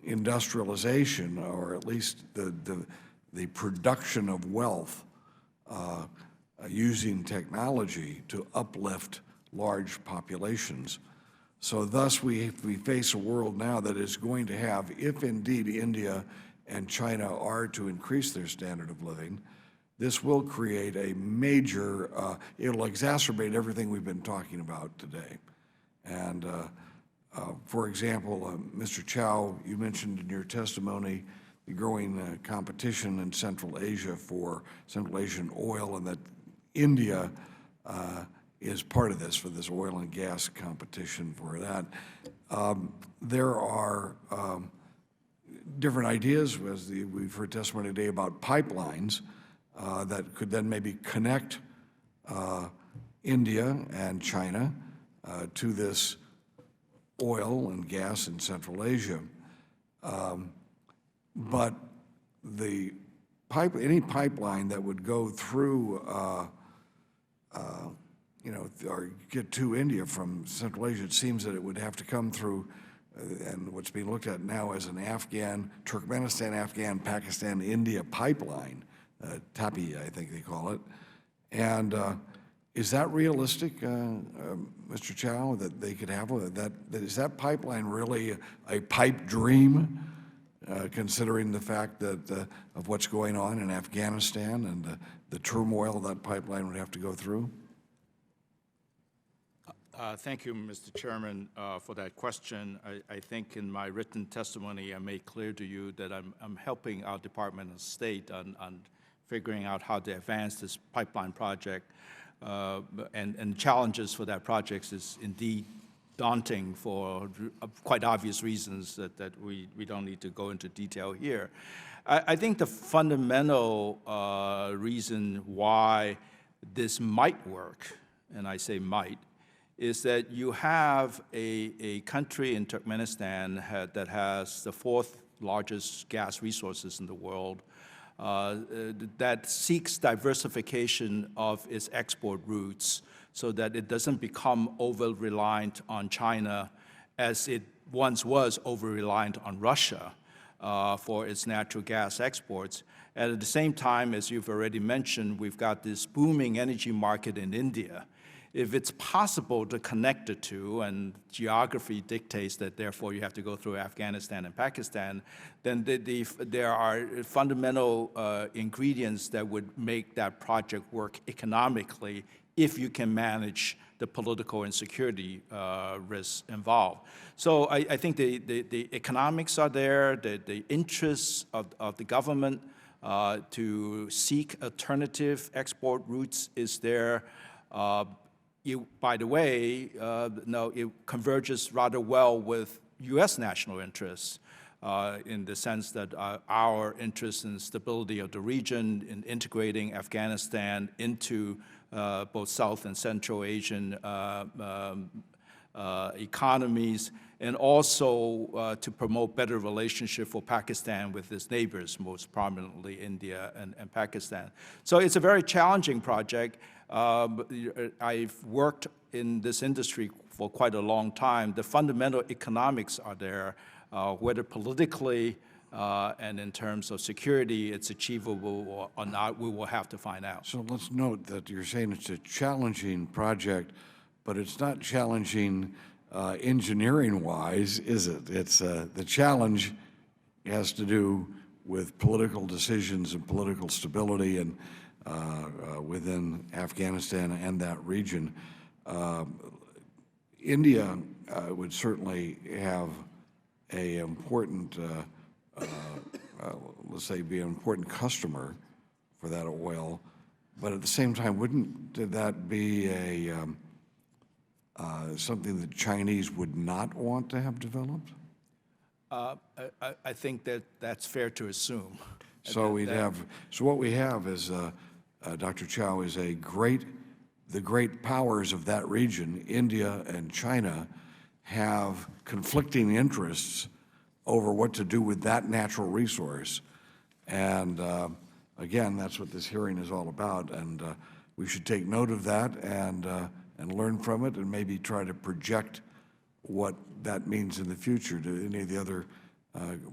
industrialization, or at least the production of wealth using technology to uplift large populations. So thus we face a world now that is going to have, if indeed India and China are to increase their standard of living, this will create a major, it'll exacerbate everything we've been talking about today. And for example, Mr. Chow, you mentioned in your testimony the growing competition in Central Asia for Central Asian oil, and that India is part of this, for this oil and gas competition for that. There are different ideas, as we've heard testimony today, about pipelines that could then maybe connect India and China to this oil and gas in Central Asia. But any pipeline that would go through, or get to India from Central Asia, it seems that it would have to come through, and what's being looked at now as an Turkmenistan, Afghan, Pakistan, India pipeline, TAPI, I think they call it. And is that realistic, Mr. Chow, that they could have that? Is that pipeline really a pipe dream, considering the fact that of what's going on in Afghanistan and the turmoil that pipeline would have to go through? Thank you, Mr. Chairman, for that question. I think in my written testimony, I made clear to you that I'm helping our Department of State on figuring out how to advance this pipeline project. And challenges for that project is indeed daunting for quite obvious reasons that we don't need to go into detail here. I think the fundamental reason why this might work, and I say might, is that you have a country in Turkmenistan that has the 4th largest gas resources in the world, that seeks diversification of its export routes so that it doesn't become over-reliant on China as it once was over-reliant on Russia for its natural gas exports. And at the same time, as you've already mentioned, we've got this booming energy market in India. If it's possible to connect the two, and geography dictates that therefore you have to go through Afghanistan and Pakistan, then there are fundamental ingredients that would make that project work economically if you can manage the political and security risks involved. So I think the economics are there, the interests of the government to seek alternative export routes is there. By the way, no, it converges rather well with U.S. national interests in the sense that our interest in stability of the region, in integrating Afghanistan into both South and Central Asian economies, and also to promote better relationship for Pakistan with its neighbors, most prominently India and Pakistan. So it's a very challenging project. I've worked in this industry for quite a long time. The fundamental economics are there. Whether politically and in terms of security it's achievable or not, we will have to find out. So let's note that you're saying it's a challenging project, but it's not challenging engineering-wise, is it? It's the challenge has to do with political decisions and political stability and within Afghanistan and that region. India would certainly have a important, let's say, be an important customer for that oil, but at the same time, wouldn't that be a something that Chinese would not want to have developed? I think that that's fair to assume. So we'd have. So what we have is, Dr. Chow, is the great powers of that region, India and China, have conflicting interests over what to do with that natural resource. And again, that's what this hearing is all about. And we should take note of that and learn from it and maybe try to project what that means in the future. Do any of the other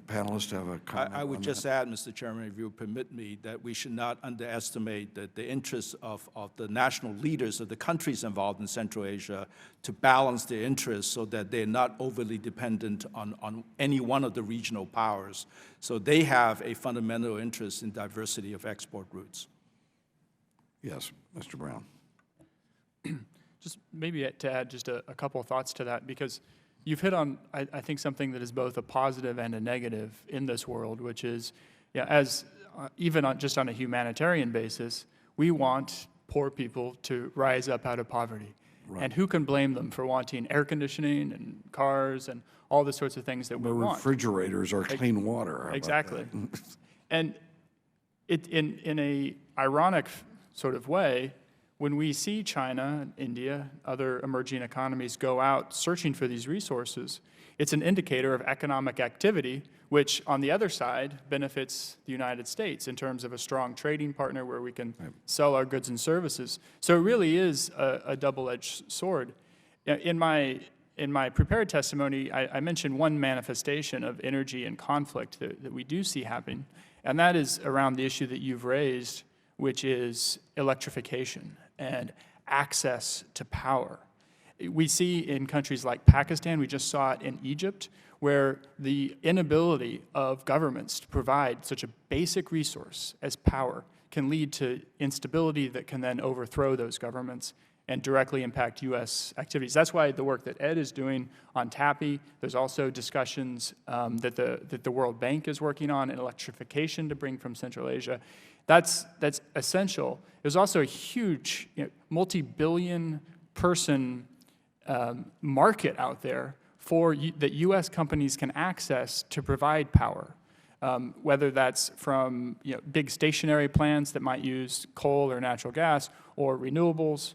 panelists have a comment? I would on just that? add, Mr. Chairman, if you permit me, that we should not underestimate the interests of the national leaders of the countries involved in Central Asia to balance their interests so that they're not overly dependent on any one of the regional powers. So they have a fundamental interest in diversity of export routes. Yes, Mr. Brown. Just maybe to add just a couple of thoughts to that, because you've hit on, I think, something that is both a positive and a negative in this world, which is, as even just on a humanitarian basis, we want poor people to rise up out of poverty. Right. And who can blame them for wanting air conditioning and cars and all the sorts of things that we want? Refrigerators are clean water. Exactly. And in a ironic sort of way, when we see China, India, other emerging economies go out searching for these resources, it's an indicator of economic activity, which on the other side benefits the United States in terms of a strong trading partner where we can sell our goods and services. So it really is a double-edged sword. In my prepared testimony, I mentioned one manifestation of energy and conflict that we do see happening, and that is around the issue that you've raised, which is electrification and access to power. We see in countries like Pakistan, we just saw it in Egypt, where the inability of governments to provide such a basic resource as power can lead to instability that can then overthrow those governments and directly impact U.S. activities. That's why the work that Ed is doing on TAPI, there's also discussions that the World Bank is working on in electrification to bring from Central Asia. That's essential. There's also a huge, multi-billion person market out there that U.S. companies can access to provide power, whether that's from big stationary plants that might use coal or natural gas or renewables.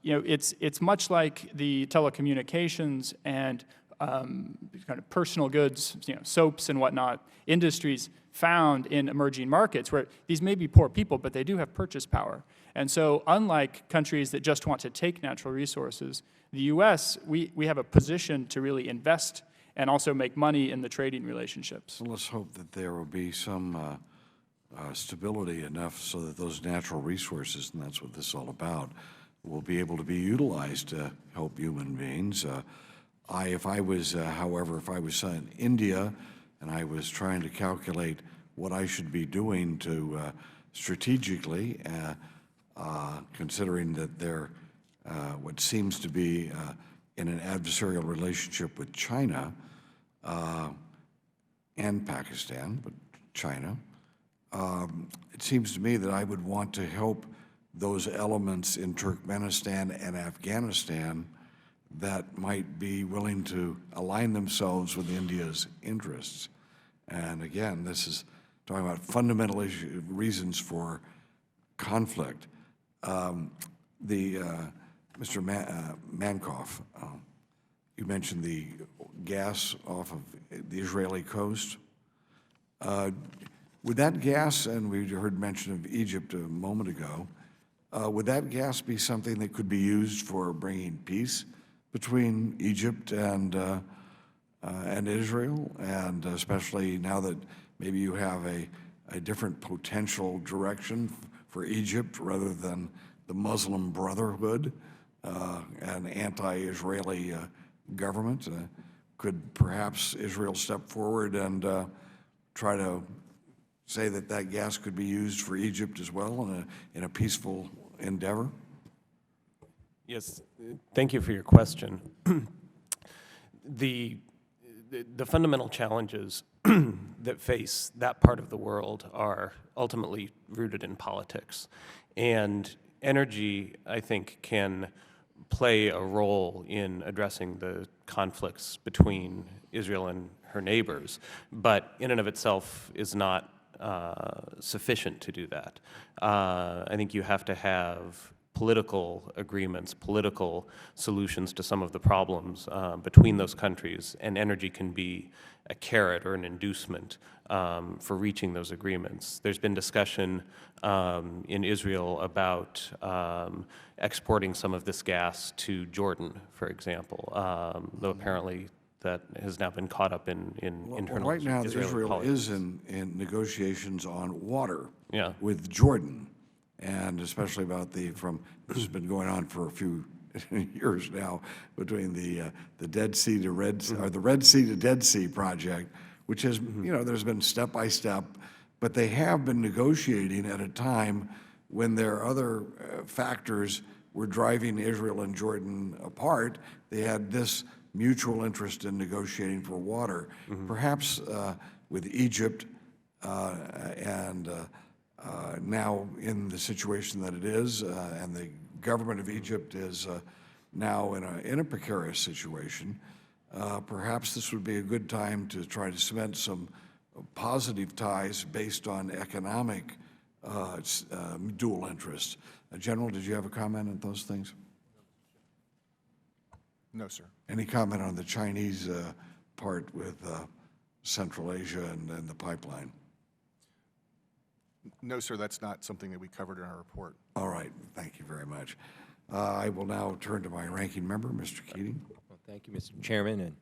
It's much like the telecommunications and kind of personal goods, soaps and whatnot, industries found in emerging markets where these may be poor people, but they do have purchase power. And so unlike countries that just want to take natural resources, the U.S., we have a position to really invest and also make money in the trading relationships. So let's hope that there will be some stability enough so that those natural resources, and that's what this is all about, will be able to be utilized to help human beings. If I was in India and I was trying to calculate what I should be doing to strategically, considering that they're what seems to be in an adversarial relationship with China and Pakistan, but China, it seems to me that I would want to help those elements in Turkmenistan and Afghanistan that might be willing to align themselves with India's interests. And again, this is talking about fundamental reasons for conflict. Mr. Mankoff, you mentioned the gas off of the Israeli coast. Would that gas, and we heard mention of Egypt a moment ago, would that gas be something that could be used for bringing peace between Egypt and Israel, and especially now that maybe you have a different potential direction for Egypt rather than the Muslim Brotherhood, an anti-Israeli government? Could perhaps Israel step forward and try to say that that gas could be used for Egypt as well in a peaceful endeavor? Yes, thank you for your question. The fundamental challenges that face that part of the world are ultimately rooted in politics. And energy, I think, can play a role in addressing the conflicts between Israel and her neighbors, but in and of itself is not sufficient to do that. I think you have to have political agreements, political solutions to some of the problems between those countries, and energy can be a carrot or an inducement for reaching those agreements. There's been discussion in Israel about exporting some of this gas to Jordan, for example, though apparently that has now been caught up in internal right now, Israeli Israel politics. is in negotiations on water Yeah. with Jordan, and especially about this has been going on for a few years now, between the Dead Sea to Red Sea, or the Red Sea to Dead Sea project, which has, there's been step by step, but they have been negotiating at a time when there are other factors were driving Israel and Jordan apart. They had this mutual interest in negotiating for water. Perhaps with Egypt and now in the situation that it is, and the government of Egypt is now in a precarious situation, perhaps this would be a good time to try to cement some positive ties based on economic dual interests. General, did you have a comment on those things? No, sir. Any comment on the Chinese part with Central Asia and the pipeline? No, sir, that's not something that we covered in our report. All right, thank you very much. I will now turn to my ranking member, Mr. Keating. Well, thank you, Mr. Chairman, and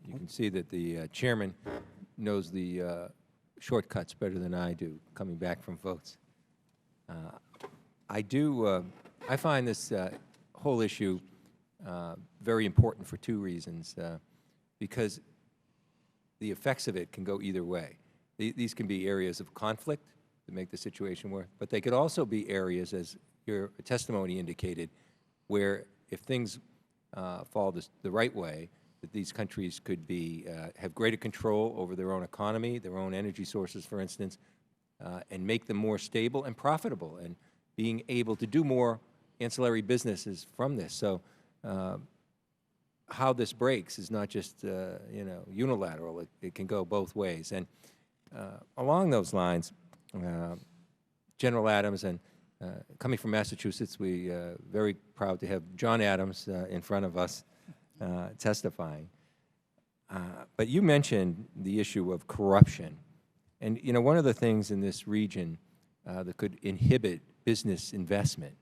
you can see that the chairman knows the shortcuts better than I do, coming back from votes. I find this whole issue very important for two reasons, because the effects of it can go either way. These can be areas of conflict to make the situation worse, but they could also be areas, as your testimony indicated, where if things fall the right way, that these countries could be have greater control over their own economy, their own energy sources, for instance, and make them more stable and profitable, and being able to do more ancillary businesses from this. So how this breaks is not just unilateral. It can go both ways. And along those lines, General Adams, and coming from Massachusetts, we very proud to have John Adams in front of us testifying. But you mentioned the issue of corruption. And one of the things in this region that could inhibit business investment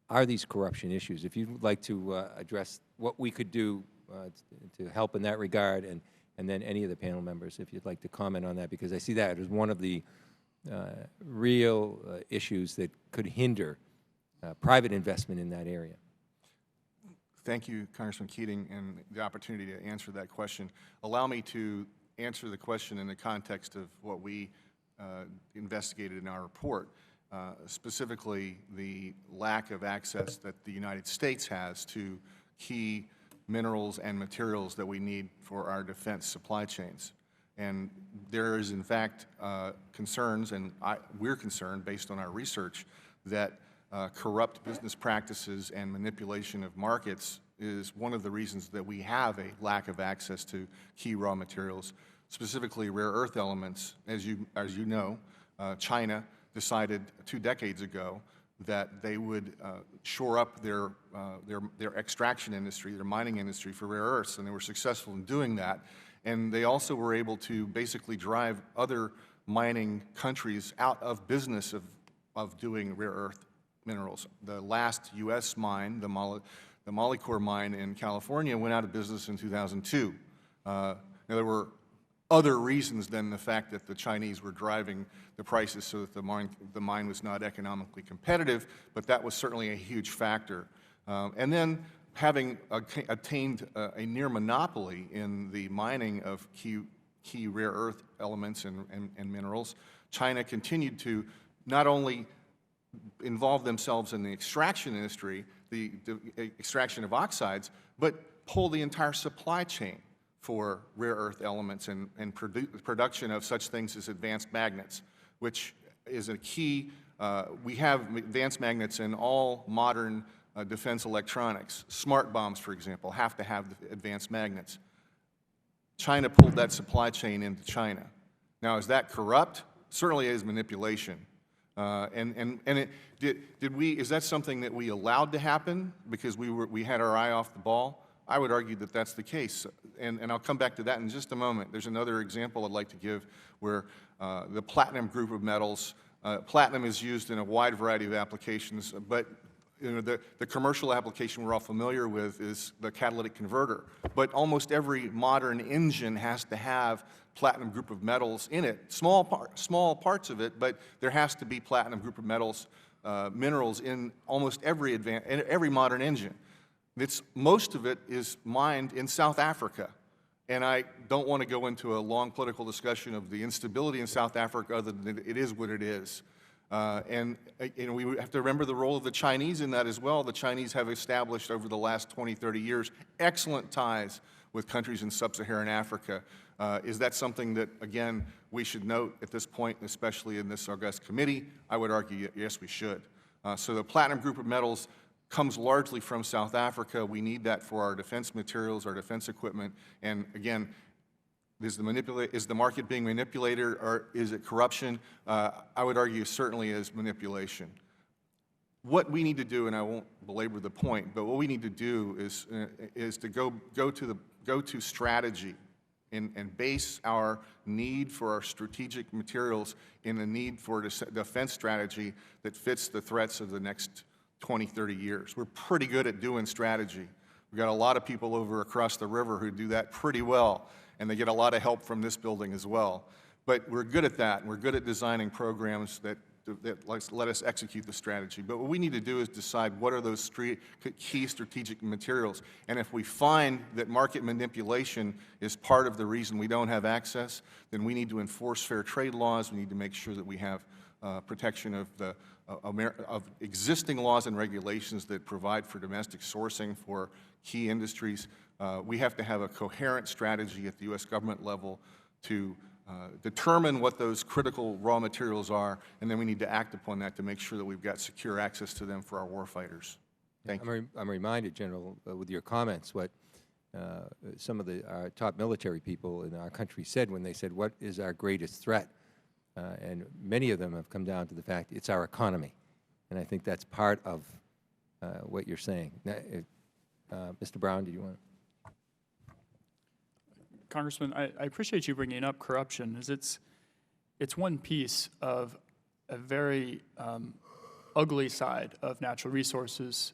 are these corruption issues. If you'd like to address what we could do to help in that regard, and then any of the panel members, if you'd like to comment on that, because I see that as one of the real issues that could hinder private investment in that area. Thank you, Congressman Keating, and the opportunity to answer that question. Allow me to answer the question in the context of what we investigated in our report, specifically the lack of access that the United States has to key minerals and materials that we need for our defense supply chains. And there is, in fact, concerns, and we're concerned, based on our research, that corrupt business practices and manipulation of markets is one of the reasons that we have a lack of access to key raw materials, specifically rare earth elements. As you know, China decided 2 decades ago that they would shore up their extraction industry, their mining industry for rare earths, and they were successful in doing that. And they also were able to basically drive other mining countries out of business of doing rare earth minerals. The last U.S. mine, the Molycorp mine in California, went out of business in 2002. Now, there were other reasons than the fact that the Chinese were driving the prices so that the mine was not economically competitive, but that was certainly a huge factor. And then, having attained a near monopoly in the mining of key rare earth elements and minerals, China continued to not only involve themselves in the extraction industry, the extraction of oxides, but pull the entire supply chain for rare earth elements and production of such things as advanced magnets, which is a key. We have advanced magnets in all modern defense electronics. Smart bombs, for example, have to have the advanced magnets. China pulled that supply chain into China. Now, is that corrupt? Certainly is manipulation. Is that something that we allowed to happen because we had our eye off the ball? I would argue that that's the case, and I'll come back to that in just a moment. There's another example I'd like to give where the platinum group of metals, platinum is used in a wide variety of applications, but the commercial application we're all familiar with is the catalytic converter. But almost every modern engine has to have platinum group of metals in it. Small parts of it, but there has to be platinum group of metals, minerals in almost every modern engine. Most of it is mined in South Africa. And I don't want to go into a long political discussion of the instability in South Africa, other than it is what it is. We have to remember the role of the Chinese in that as well. The Chinese have established over the last 20, 30 years excellent ties with countries in sub-Saharan Africa. Is that something that, again, we should note at this point, especially in this august committee? I would argue, yes, we should. So the platinum group of metals comes largely from South Africa. We need that for our defense materials, our defense equipment. And again, is the market being manipulated, or is it corruption? I would argue certainly is manipulation. What we need to do, and I won't belabor the point, but what we need to do is to go to strategy and base our need for our strategic materials in the need for a defense strategy that fits the threats of the next 20, 30 years. We're pretty good at doing strategy. We've got a lot of people over across the river who do that pretty well, and they get a lot of help from this building as well. But we're good at that, and we're good at designing programs that let us execute the strategy. But what we need to do is decide what are those key strategic materials. And if we find that market manipulation is part of the reason we don't have access, then we need to enforce fair trade laws. We need to make sure that we have protection of existing laws and regulations that provide for domestic sourcing for key industries. We have to have a coherent strategy at the U.S. government level to determine what those critical raw materials are, and then we need to act upon that to make sure that we've got secure access to them for our warfighters. Thank you. I'm reminded, General, with your comments, what some of our top military people in our country said when they said, what is our greatest threat? And many of them have come down to the fact it's our economy. And I think that's part of what you're saying. Now, Mr. Brown, do you want to? Congressman, I appreciate you bringing up corruption, as it's one piece of a very ugly side of natural resources,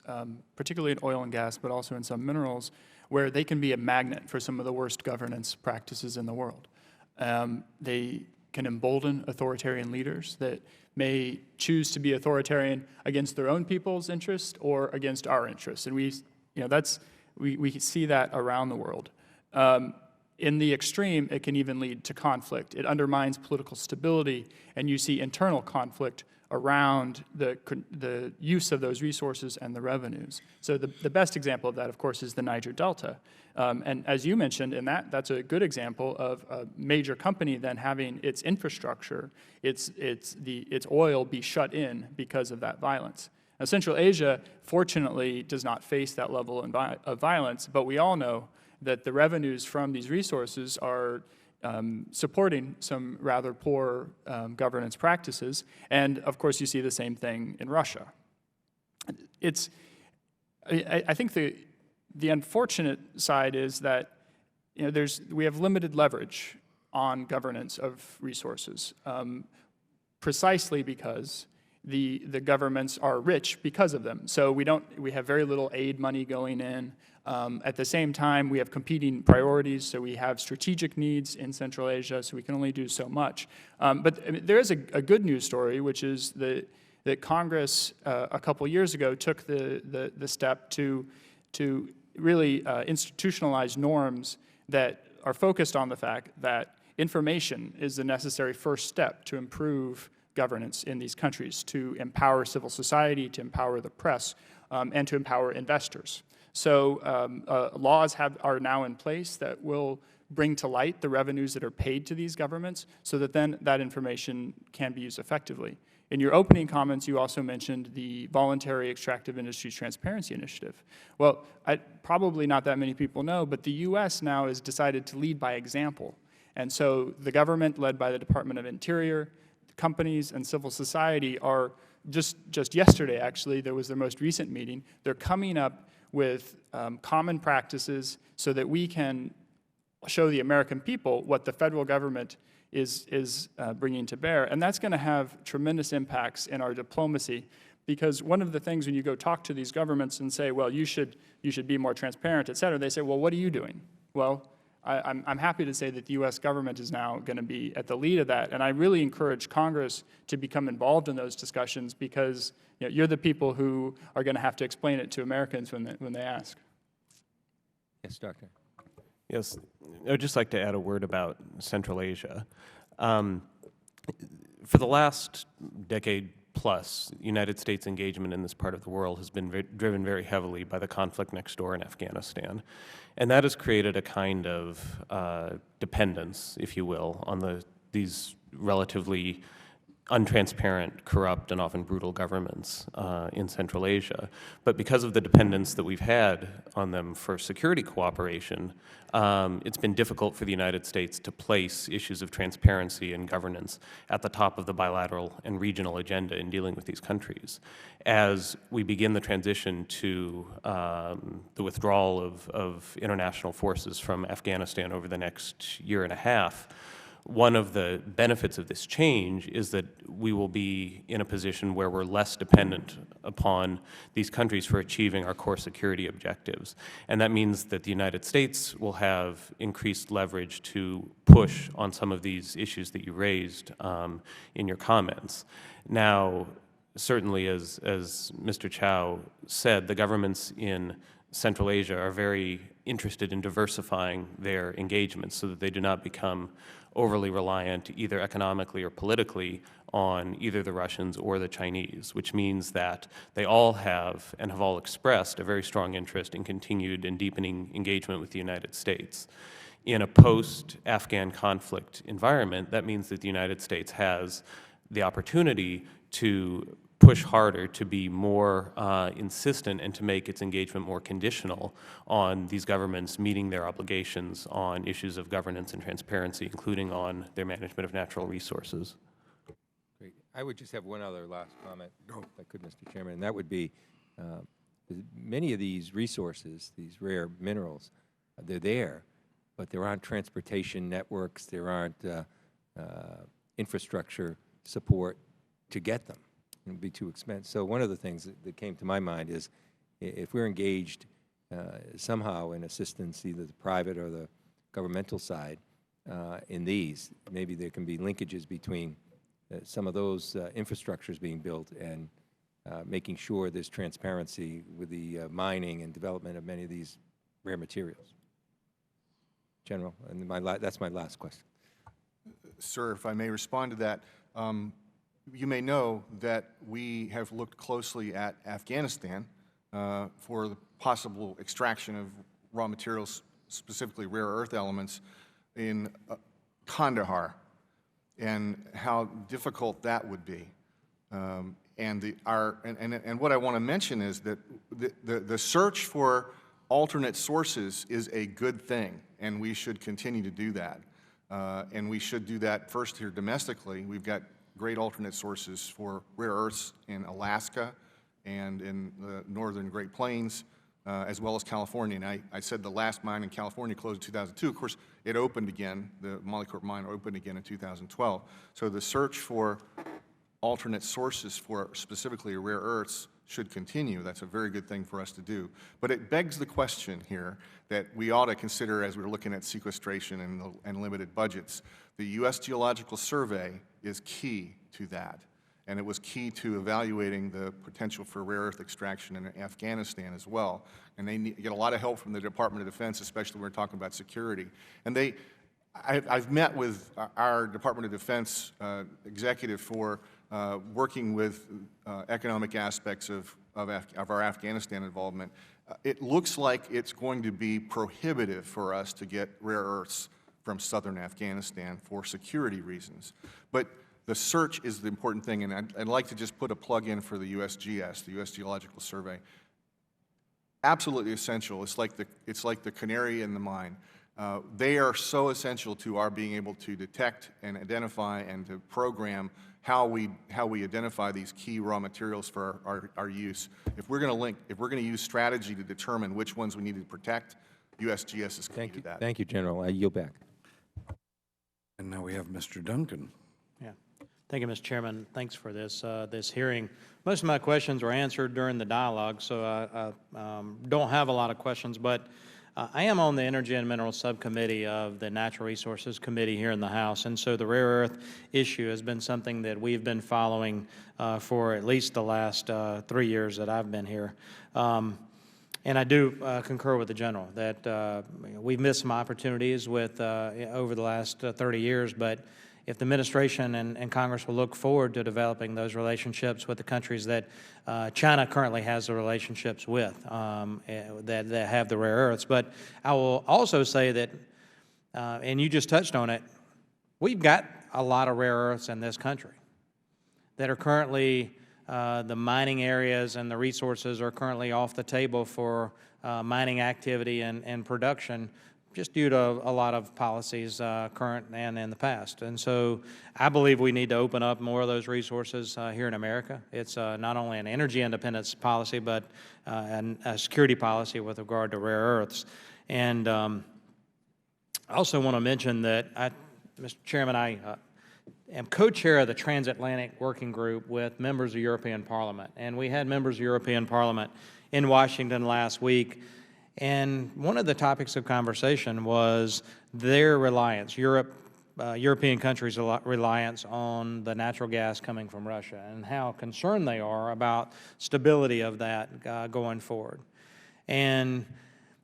particularly in oil and gas, but also in some minerals, where they can be a magnet for some of the worst governance practices in the world. They can embolden authoritarian leaders that may choose to be authoritarian against their own people's interest or against our interests, and we see that around the world. In the extreme, it can even lead to conflict. It undermines political stability, and you see internal conflict around the use of those resources and the revenues. So the best example of that, of course, is the Niger Delta. And as you mentioned, and that's a good example of a major company then having its infrastructure, its oil be shut in because of that violence. Now, Central Asia, fortunately, does not face that level of violence, but we all know that the revenues from these resources are supporting some rather poor governance practices. And of course, you see the same thing in Russia. I think the unfortunate side is that we have limited leverage on governance of resources, precisely because the governments are rich because of them. So we have very little aid money going in. At the same time, we have competing priorities, so we have strategic needs in Central Asia, so we can only do so much. But I mean, there is a good news story, which is that Congress a couple years ago took the step to really institutionalize norms that are focused on the fact that information is the necessary first step to improve governance in these countries, to empower civil society, to empower the press, and to empower investors. So laws are now in place that will bring to light the revenues that are paid to these governments so that then that information can be used effectively. In your opening comments, you also mentioned the Voluntary Extractive Industries Transparency Initiative. Well, probably not that many people know, but the U.S. now has decided to lead by example. And so the government, led by the Department of Interior, companies, and civil society are, just yesterday actually, there was their most recent meeting, they're coming up with common practices so that we can show the American people what the federal government is bringing to bear. And that's going to have tremendous impacts in our diplomacy, because one of the things when you go talk to these governments and say, well, you should be more transparent, et cetera, they say, well, what are you doing? Well, I'm happy to say that the U.S. government is now going to be at the lead of that, and I really encourage Congress to become involved in those discussions, because you're the people who are going to have to explain it to Americans when they ask. Yes, Doctor. Yes, I would just like to add a word about Central Asia. For the last decade plus, United States engagement in this part of the world has been driven very heavily by the conflict next door in Afghanistan. And that has created a kind of dependence, if you will, on these relatively untransparent, corrupt, and often brutal governments in Central Asia. But because of the dependence that we've had on them for security cooperation, it's been difficult for the United States to place issues of transparency and governance at the top of the bilateral and regional agenda in dealing with these countries. As we begin the transition to the withdrawal of international forces from Afghanistan over the next year and a half, one of the benefits of this change is that we will be in a position where we're less dependent upon these countries for achieving our core security objectives. And that means that the United States will have increased leverage to push on some of these issues that you raised in your comments. Now, certainly, as Mr. Chow said, the governments in Central Asia are very interested in diversifying their engagements so that they do not become overly reliant, either economically or politically, on either the Russians or the Chinese, which means that they all have and have all expressed a very strong interest in continued and deepening engagement with the United States. In a post-Afghan conflict environment, that means that the United States has the opportunity to push harder, to be more insistent, and to make its engagement more conditional on these governments meeting their obligations on issues of governance and transparency, including on their management of natural resources. Great. I would just have one other last comment, if I could, Mr. Chairman, and that would be many of these resources, these rare minerals, they're there, but there aren't transportation networks, there aren't infrastructure support to get them. It would be too expensive. So one of the things that came to my mind is if we're engaged somehow in assistance, either the private or the governmental side in these, maybe there can be linkages between some of those infrastructures being built and making sure there's transparency with the mining and development of many of these rare materials. General, and that's my last question. Sir, if I may respond to that, you may know that we have looked closely at Afghanistan for the possible extraction of raw materials, specifically rare earth elements, in Kandahar, and how difficult that would be. And what I want to mention is that the search for alternate sources is a good thing, and we should continue to do that. And we should do that first here domestically. We've got great alternate sources for rare earths in Alaska and in the northern Great Plains, as well as California. And I said the last mine in California closed in 2002. Of course, it opened again. The Molycorp mine opened again in 2012. So the search for alternate sources for specifically rare earths should continue. That's a very good thing for us to do. But it begs the question here that we ought to consider as we're looking at sequestration and limited budgets. The U.S. Geological Survey is key to that, and it was key to evaluating the potential for rare earth extraction in Afghanistan as well. And they get a lot of help from the Department of Defense, especially when we're talking about security. And I've met with our Department of Defense executive for working with economic aspects of our Afghanistan involvement. It looks like it's going to be prohibitive for us to get rare earths from southern Afghanistan for security reasons. But the search is the important thing, and I'd like to just put a plug in for the USGS, the U.S. Geological Survey. Absolutely essential. It's like the canary in the mine. They are so essential to our being able to detect and identify and to program how we identify these key raw materials for our use. If we're going to use strategy to determine which ones we need to protect, USGS is key to that. Thank you, General. I yield back. And now we have Mr. Duncan. Yeah. Thank you, Mr. Chairman. Thanks for this hearing. Most of my questions were answered during the dialogue, so I don't have a lot of questions, but I am on the Energy and Mineral Subcommittee of the Natural Resources Committee here in the House, and so the rare earth issue has been something that we've been following for at least the last 3 years that I've been here. And I do concur with the General that we've missed some opportunities with over the last 30 years, but if the administration and Congress will look forward to developing those relationships with the countries that China currently has the relationships with, that have the rare earths. But I will also say that, and you just touched on it, we've got a lot of rare earths in this country that are currently, the mining areas and the resources are currently off the table for mining activity and production, just due to a lot of policies current and in the past. And so I believe we need to open up more of those resources here in America. It's not only an energy independence policy, but a security policy with regard to rare earths. And I also want to mention that, Mr. Chairman, I am co-chair of the Transatlantic Working Group with members of European Parliament. And we had members of European Parliament in Washington last week. And one of the topics of conversation was their reliance, European countries' reliance on the natural gas coming from Russia, and how concerned they are about stability of that going forward. And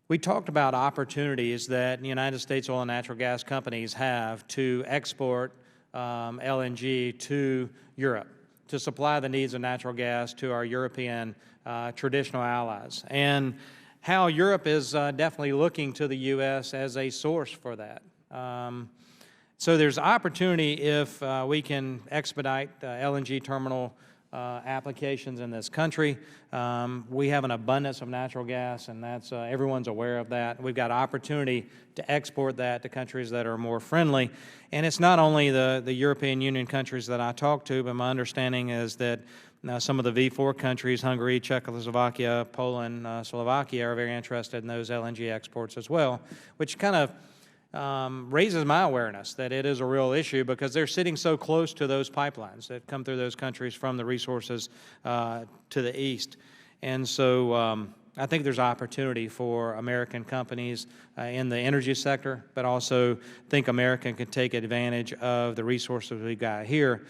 we talked about opportunities that the United States oil and natural gas companies have to export LNG to Europe, to supply the needs of natural gas to our European traditional allies. And how Europe is definitely looking to the U.S. as a source for that. So there's opportunity if we can expedite LNG terminal applications in this country. We have an abundance of natural gas, and that's everyone's aware of that. We've got opportunity to export that to countries that are more friendly. And it's not only the European Union countries that I talk to, but my understanding is that now, some of the V4 countries, Hungary, Czechoslovakia, Poland, Slovakia, are very interested in those LNG exports as well, which kind of raises my awareness that it is a real issue because they're sitting so close to those pipelines that come through those countries from the resources to the east. And so I think there's opportunity for American companies in the energy sector, but also think America can take advantage of the resources we've got here.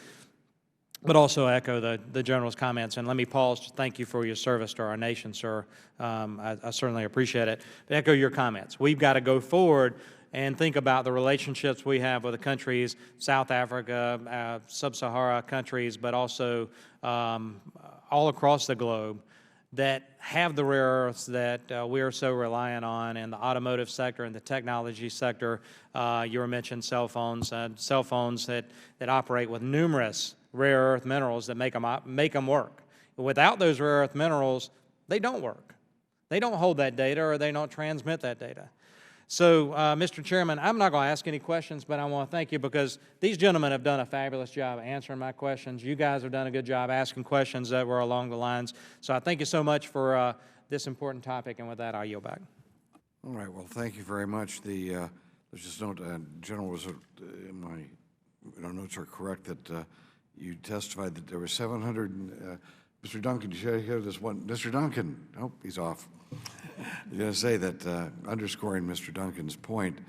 But also echo the General's comments, and let me pause to thank you for your service to our nation, sir. I certainly appreciate it. But echo your comments. We've got to go forward and think about the relationships we have with the countries, South Africa, sub-Sahara countries, but also all across the globe, that have the rare earths that we are so reliant on in the automotive sector and the technology sector. You were mentioned cell phones that operate with numerous rare earth minerals that make them work. Without those rare earth minerals, they don't work. They don't hold that data, or they don't transmit that data. So, Mr. Chairman, I'm not going to ask any questions, but I want to thank you because these gentlemen have done a fabulous job answering my questions. You guys have done a good job asking questions that were along the lines. So I thank you so much for this important topic, and with that, I'll yield back. All right, well, thank you very much. Let's just note, General, was my notes are correct that you testified that there were 700, Mr. Duncan, did you hear this one? Mr. Duncan, oh, he's off. I'm going to say that, underscoring Mr. Duncan's point,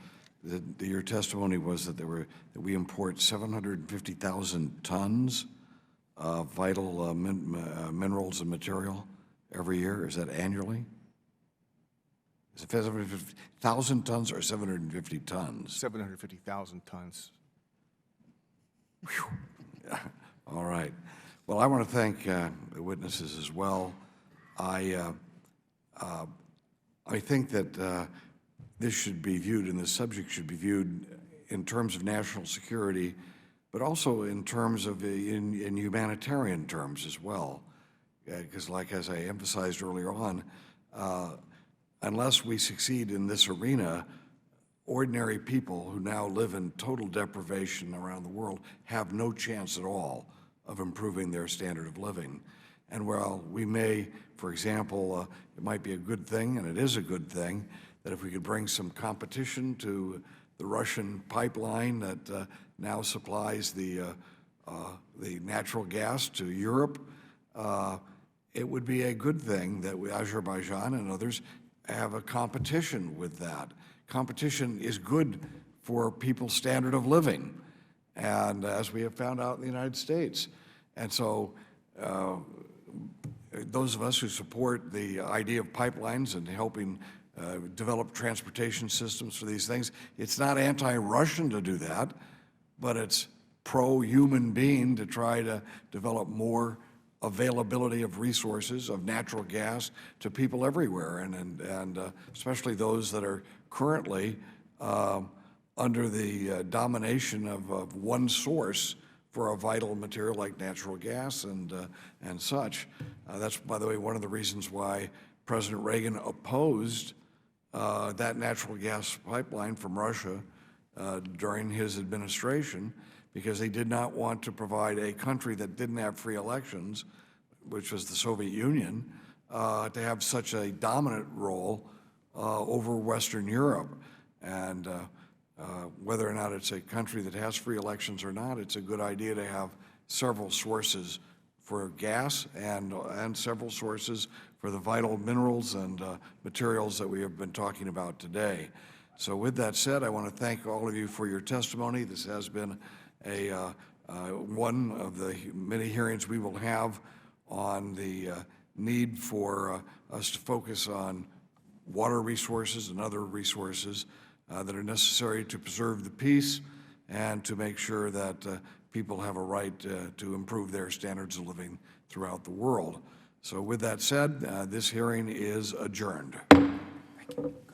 that your testimony was that we import 750,000 tons of vital minerals and material every year. Is that annually? Is it 750,000 tons or 750 tons? 750,000 tons. Whew. Yeah. All right. Well, I want to thank the witnesses as well. I think that this should be viewed, and this subject should be viewed in terms of national security, but also in terms of in humanitarian terms as well. Because, as I emphasized earlier on, unless we succeed in this arena, ordinary people who now live in total deprivation around the world have no chance at all of improving their standard of living. And while we may, for example, it might be a good thing, and it is a good thing, that if we could bring some competition to the Russian pipeline that now supplies the natural gas to Europe, it would be a good thing that Azerbaijan and others have a competition with that. Competition is good for people's standard of living, and as we have found out in the United States. And so those of us who support the idea of pipelines and helping develop transportation systems for these things, it's not anti-Russian to do that, but it's pro-human being to try to develop more availability of resources, of natural gas to people everywhere, and especially those that are currently under the domination of one source for a vital material like natural gas and such. That's, by the way, one of the reasons why President Reagan opposed that natural gas pipeline from Russia during his administration, because he did not want to provide a country that didn't have free elections, which was the Soviet Union, to have such a dominant role over Western Europe. And whether or not it's a country that has free elections or not, it's a good idea to have several sources for gas and several sources for the vital minerals and materials that we have been talking about today. So with that said, I want to thank all of you for your testimony. This has been one of the many hearings we will have on the need for us to focus on water resources and other resources that are necessary to preserve the peace and to make sure that people have a right to improve their standards of living throughout the world. So with that said, this hearing is adjourned. Thank you.